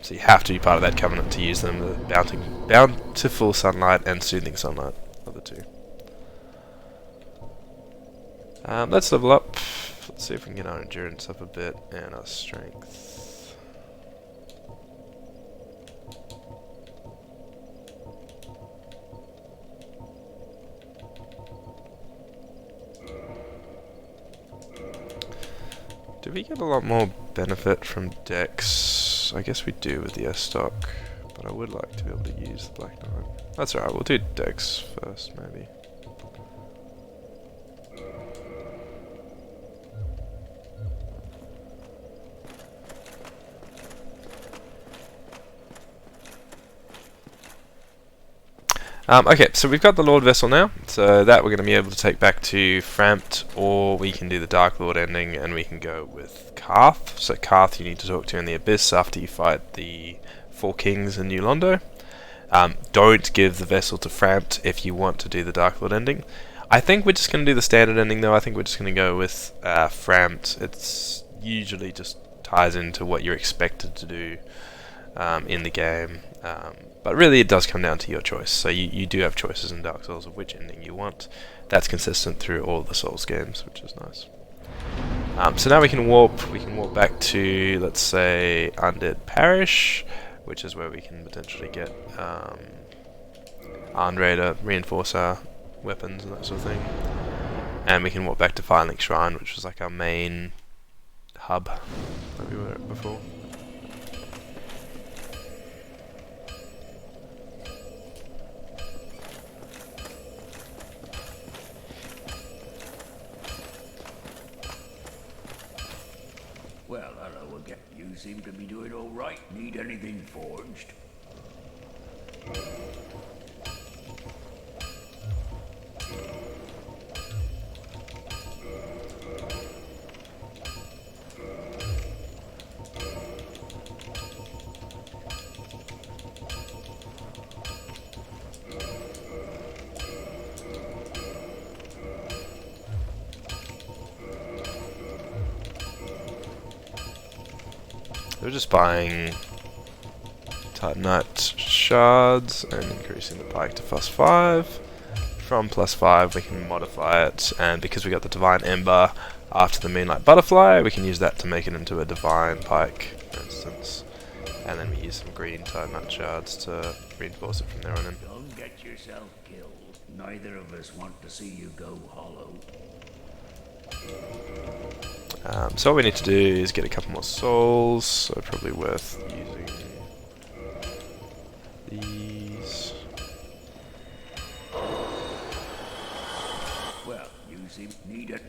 So you have to be part of that covenant to use them. The bountiful sunlight and soothing sunlight are the two. Let's level up. Let's see if we can get our endurance up a bit and our strength. Do we get a lot more benefit from Dex? I guess we do with the S-Stock, but I would like to be able to use the Black Knight. That's alright, we'll do Dex first, maybe. Okay, so we've got the Lord Vessel now, so that we're going to be able to take back to Frampt, or we can do the Dark Lord ending and we can go with Karth. So Karth you need to talk to in the Abyss after you fight the Four Kings in New Londo. Don't give the vessel to Frampt if you want to do the Dark Lord ending. I think we're just going to do the standard ending though. I think we're just going to go with Frampt. It's usually just ties into what you're expected to do in the game. But really it does come down to your choice. So you do have choices in Dark Souls of which ending you want. That's consistent through all the Souls games, which is nice. So now we can warp. We can warp back to, let's say, Undead Parish, which is where we can potentially get Andre to reinforce our weapons and that sort of thing. And we can walk back to Firelink Shrine, which was like our main hub that we were at before. Well, hello again. You seem to be doing all right. Need anything forged? We're just buying Titanite shards and increasing the pike to +5. From +5 we can modify it, and because we got the Divine Ember after the Moonlight Butterfly, we can use that to make it into a Divine Pike, for instance. And then we use some green Titanite shards to reinforce it from there on in. Don't get yourself killed. Neither of us want to see you go hollow. So all we need to do is get a couple more souls, so probably worth using these. Well, you seem need it.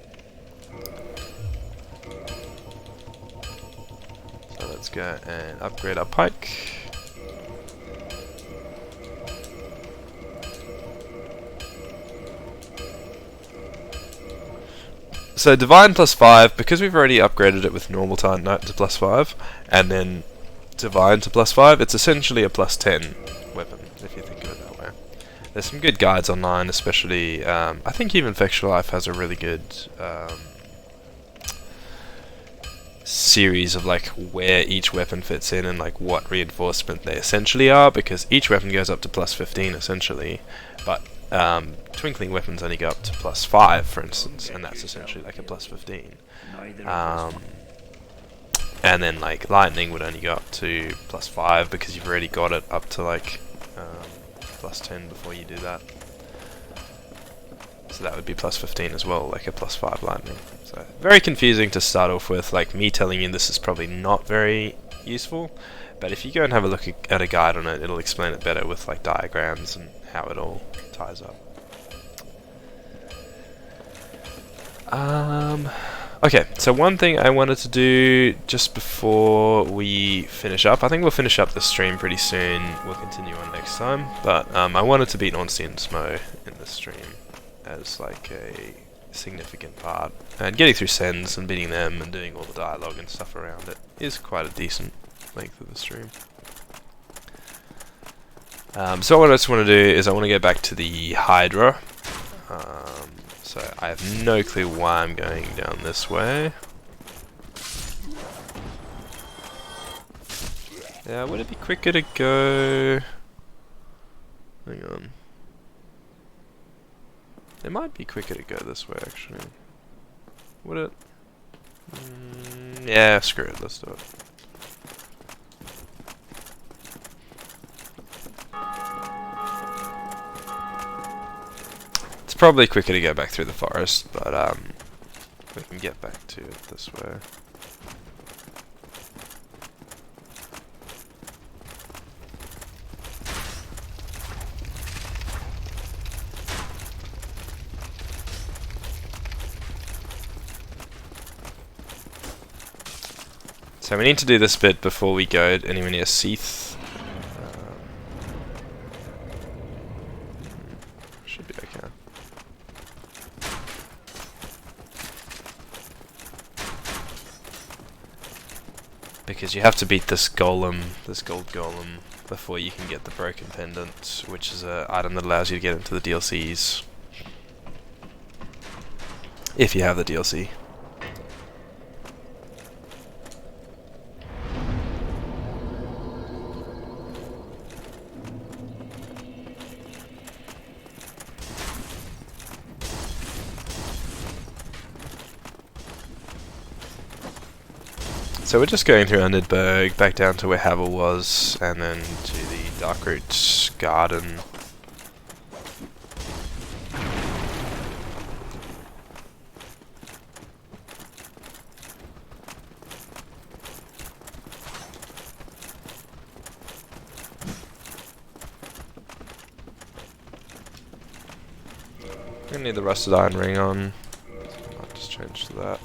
So let's go and upgrade our pike. So Divine +5, because we've already upgraded it with normal Titanite to +5, and then Divine to +5, it's essentially a +10 weapon, if you think of it that way. There's some good guides online, especially, I think even Factual Life has a really good series of like where each weapon fits in and like what reinforcement they essentially are, because each weapon goes up to +15 essentially, but Twinkling weapons only go up to +5, for instance, and that's essentially like a +15. And then like lightning would only go up to +5 because you've already got it up to like +10 before you do that. So that would be +15 as well, like a +5 lightning. So very confusing to start off with. Like me telling you this is probably not very useful, but if you go and have a look at a guide on it, it'll explain it better with like diagrams and how it all ties up. Okay, so one thing I wanted to do just before we finish up, I think we'll finish up the stream pretty soon, we'll continue on next time, but I wanted to beat Ornstein and Smough in this stream as like a significant part, and getting through sends and beating them and doing all the dialogue and stuff around it is quite a decent length of the stream. So what I just want to do is I want to go back to the Hydra, So I have no clue why I'm going down this way. Yeah, would it be quicker to go... Hang on. It might be quicker to go this way, actually. Would it? Yeah, screw it, let's do it. It's probably quicker to go back through the forest, but we can get back to it this way. So we need to do this bit before we go anywhere near Seath. Should be okay. Because you have to beat this golem, this gold golem, before you can get the broken pendant, which is an item that allows you to get into the DLCs. If you have the DLC. So we're just going through Underberg, back down to where Havel was, and then to the Darkroot Garden. I need the rusted iron ring on. So I'll just change to that.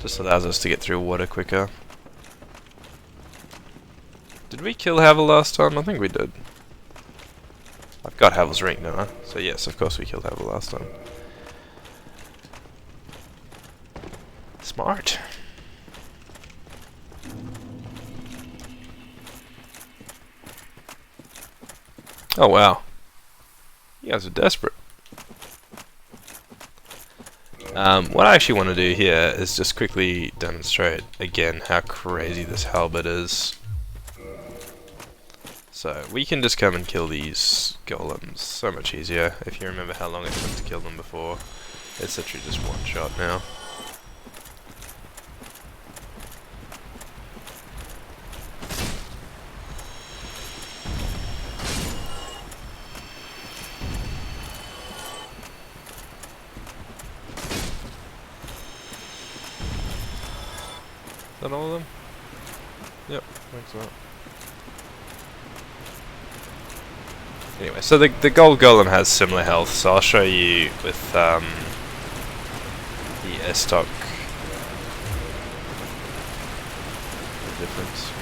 Just allows us to get through water quicker. Did we kill Havel last time? I think we did. I've got Havel's ring now, so yes, of course we killed Havel last time. Smart. Oh wow. You guys are desperate. What I actually want to do here is just quickly demonstrate again how crazy this halberd is. So we can just come and kill these golems so much easier. If you remember how long it took to kill them before, it's literally just one shot now. Is that all of them? Yep, thanks a lot. Anyway, so the gold golem has similar health, so I'll show you with the stock the difference.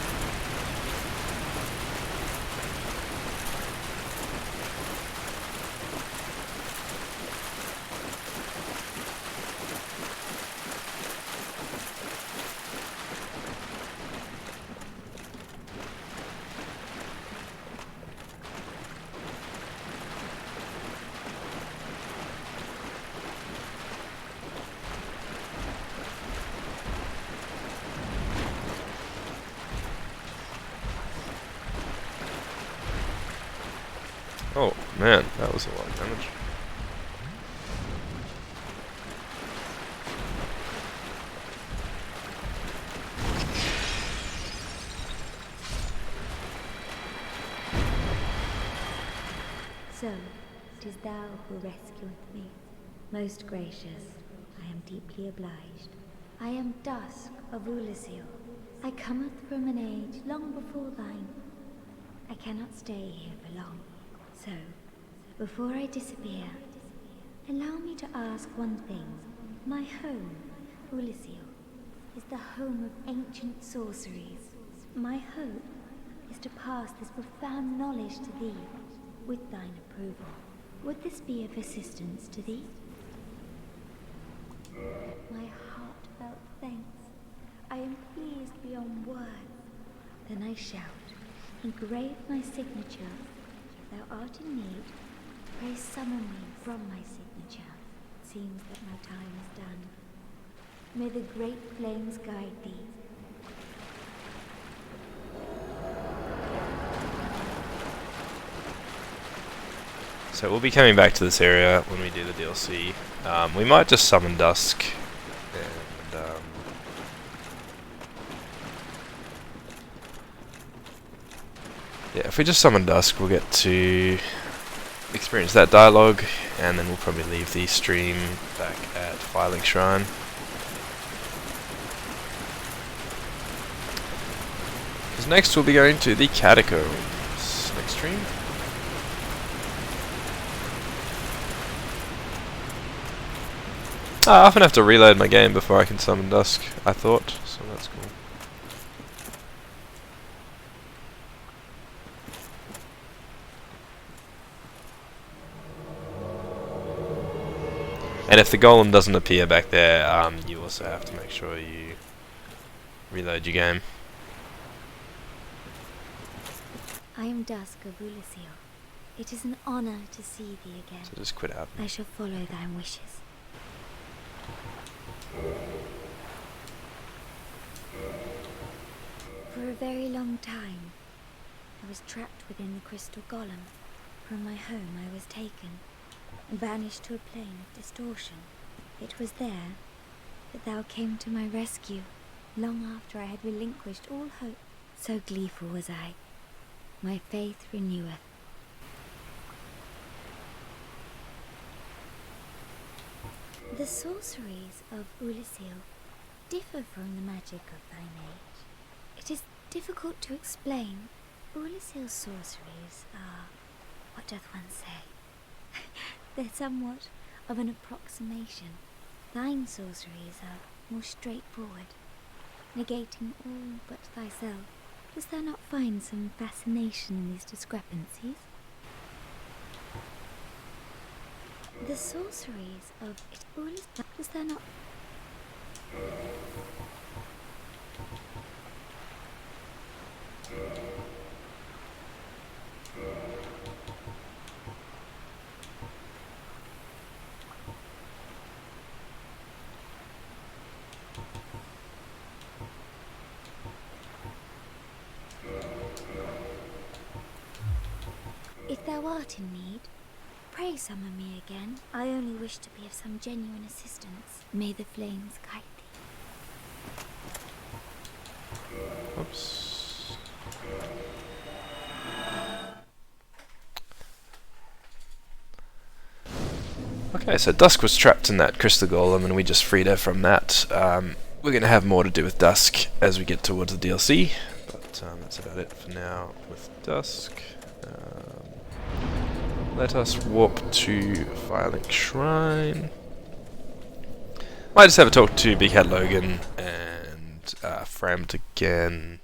Oh man, that was a lot of damage. So, it is thou who rescueth me. Most gracious, I am deeply obliged. I am Dusk of Ulyssil. I cometh from an age long before thine. I cannot stay here for long. So, before I disappear, allow me to ask one thing. My home, Ulyssil, is the home of ancient sorceries. My hope is to pass this profound knowledge to thee, with thine approval. Would this be of assistance to thee? My heartfelt thanks. I am pleased beyond words. Then I shout, engrave my signature. If thou art in need, Pray summon me from my signature. It seems that my time is done. May the great flames guide thee. So we'll be coming back to this area when we do the DLC. We might just summon Dusk, and yeah, if we just summon Dusk, we'll get to experience that dialogue, and then we'll probably leave the stream back at Filing Shrine. Because next we'll be going to the Catacombs. Next stream. I often have to reload my game before I can summon Dusk, I thought, so that's cool. And if the golem doesn't appear back there, you also have to make sure you reload your game. I am Dusk of Ulisil. It is an honor to see thee again. So just quit out. I shall follow thy wishes. For a very long time, I was trapped within the crystal golem. From my home I was taken and banished to a plane of distortion. It was there that thou came to my rescue, long after I had relinquished all hope. So gleeful was I. My faith reneweth. The sorceries of Ulisil differ from the magic of thine age. It is difficult to explain. Ulisil's sorceries are, what doth one say? They're somewhat of an approximation. Thine sorceries are more straightforward, negating all but thyself. Dost thou not find some fascination in these discrepancies? The sorceries of Ulisil, dost thou not... If thou art in need, pray summon me again. I only wish to be of some genuine assistance. May the flames guide thee. Oops. Okay, so Dusk was trapped in that crystal golem and we just freed her from that. We're going to have more to do with Dusk as we get towards the DLC, but that's about it for now with Dusk. Let us warp to Filing Shrine. Might just have a talk to Big Hat Logan and Framt again.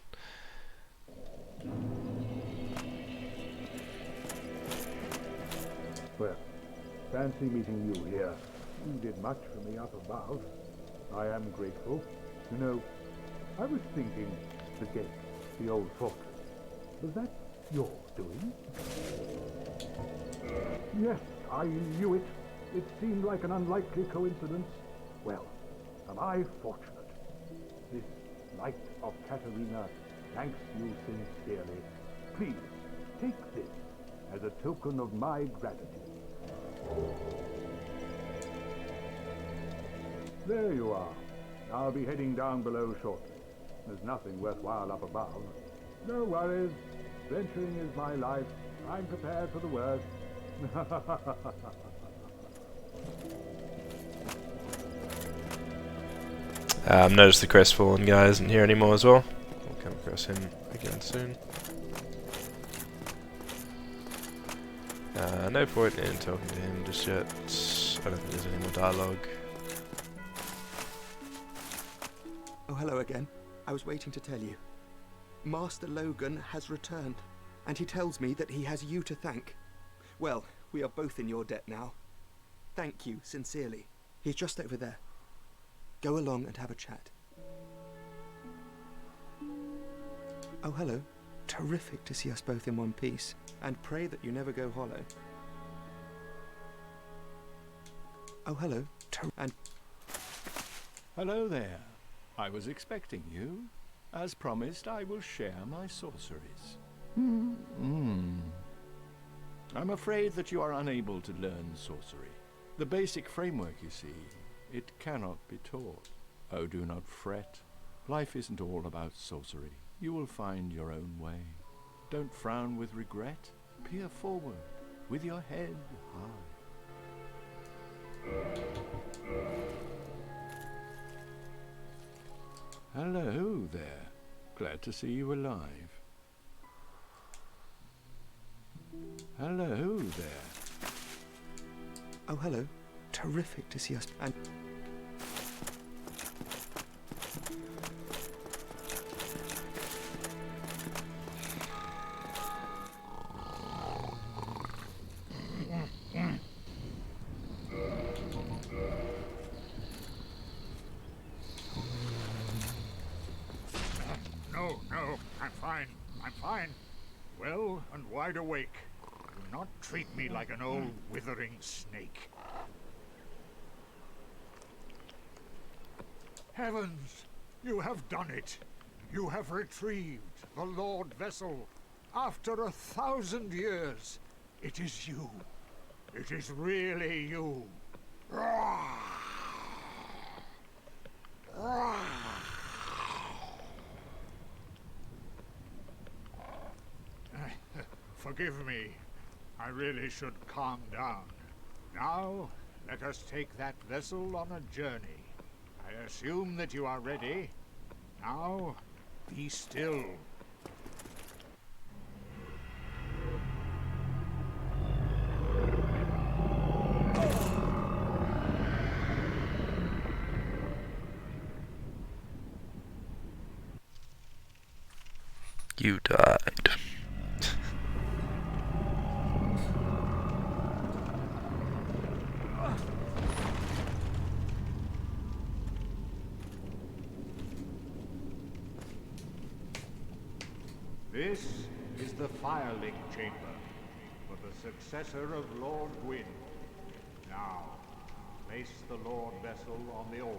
Well, fancy meeting you here. You did much for me up above. I am grateful. You know, I was thinking the gate, the old fortress. Was that your doing? Yes, I knew it. It seemed like an unlikely coincidence. Well, am I fortunate? This Knight of Katarina thanks you sincerely. Please, take this as a token of my gratitude. There you are. I'll be heading down below shortly. There's nothing worthwhile up above. No worries. Venturing is my life. I'm prepared for the worst. Notice the Crestfallen guy isn't here anymore as well. We'll come across him again soon. No point in talking to him just yet. I don't think there's any more dialogue. Oh, hello again. I was waiting to tell you. Master Logan has returned, and he tells me that he has you to thank. Well, we are both in your debt now. Thank you, sincerely. He's just over there. Go along and have a chat. Oh, hello. Terrific to see us both in one piece, and pray that you never go hollow. Oh, hello. And Hello there. I was expecting you. As promised, I will share my sorceries. I'm afraid that you are unable to learn sorcery. The basic framework, you see, it cannot be taught. Oh, do not fret. Life isn't all about sorcery. You will find your own way. Don't frown with regret. Peer forward with your head high. Hello there. Glad to see you alive. Hello there. oh, hello. Terrific to see us. And No, no, I'm fine. I'm fine. Well and wide awake. Do not treat me like an old withering snake. Heavens! You have done it! You have retrieved the Lord Vessel. After 1,000 years, it is you. It is really you. Forgive me. I really should calm down. Now, let us take that vessel on a journey. I assume that you are ready. Now, be still. You died. This is the Firelink Chamber for the successor of Lord Gwyn. Now, place the Lord Vessel on the altar.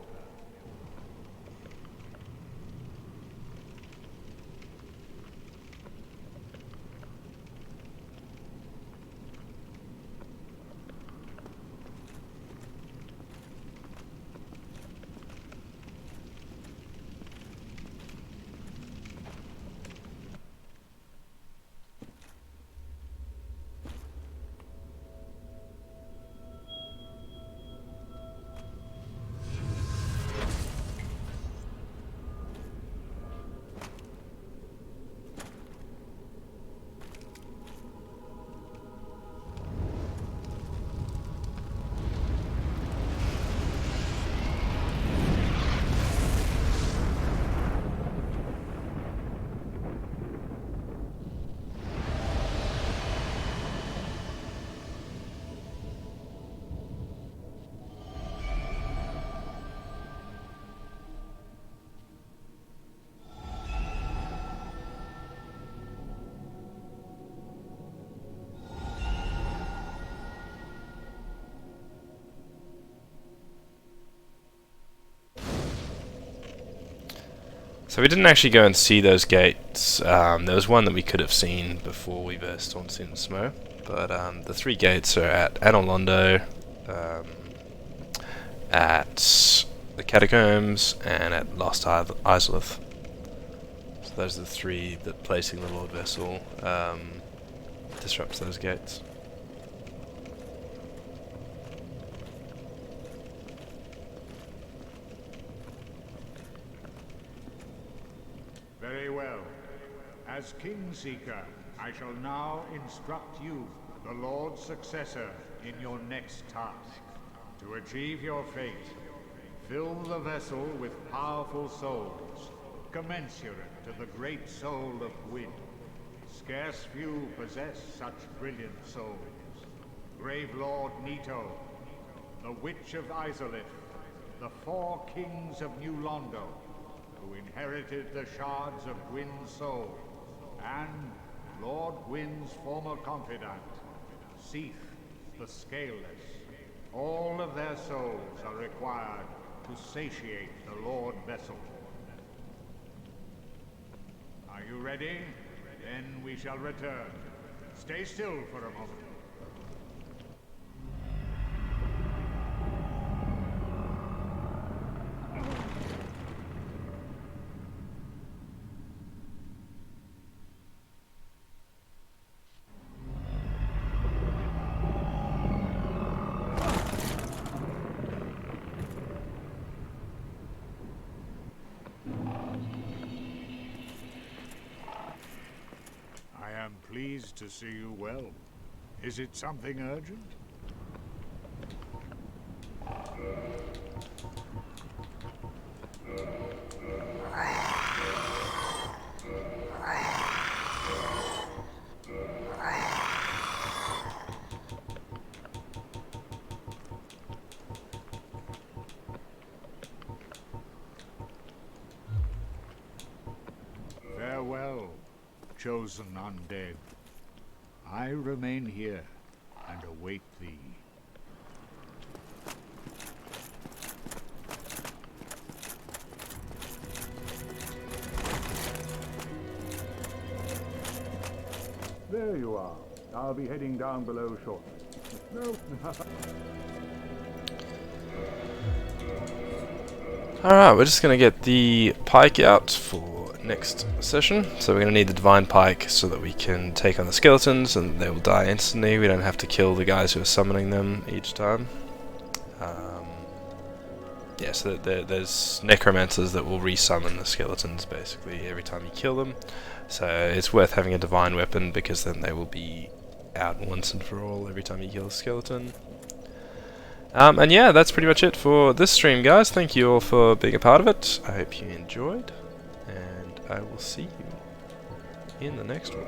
So we didn't actually go and see those gates. There was one that we could have seen before we burst onto Smough, but the three gates are at Anor Londo, at the Catacombs, and at Lost Isleth. So those are the three that placing the Lord Vessel disrupts those gates. Very well. As Kingseeker, I shall now instruct you, the Lord's successor, in your next task. To achieve your fate, fill the vessel with powerful souls, commensurate to the great soul of Gwyn. Scarce few possess such brilliant souls. Grave Lord Nito, the Witch of Izalith, the 4 kings of New Londo, who inherited the shards of Gwyn's soul, and Lord Gwyn's former confidant, Smough the Scaleless. All of their souls are required to satiate the Lord Vessel. Are you ready? Then we shall return. Stay still for a moment. I am pleased to see you well. Is it something urgent? Farewell, chosen undead. I remain here and await thee. There you are. I'll be heading down below shortly. No. Alright, we're just going to get the pike out for next session. So we're going to need the divine pike so that we can take on the skeletons and they will die instantly. We don't have to kill the guys who are summoning them each time. Yeah, so there's necromancers that will resummon the skeletons basically every time you kill them. So it's worth having a divine weapon because then they will be out once and for all every time you kill a skeleton. And yeah, that's pretty much it for this stream, guys. Thank you all for being a part of it. I hope you enjoyed, and I will see you in the next one.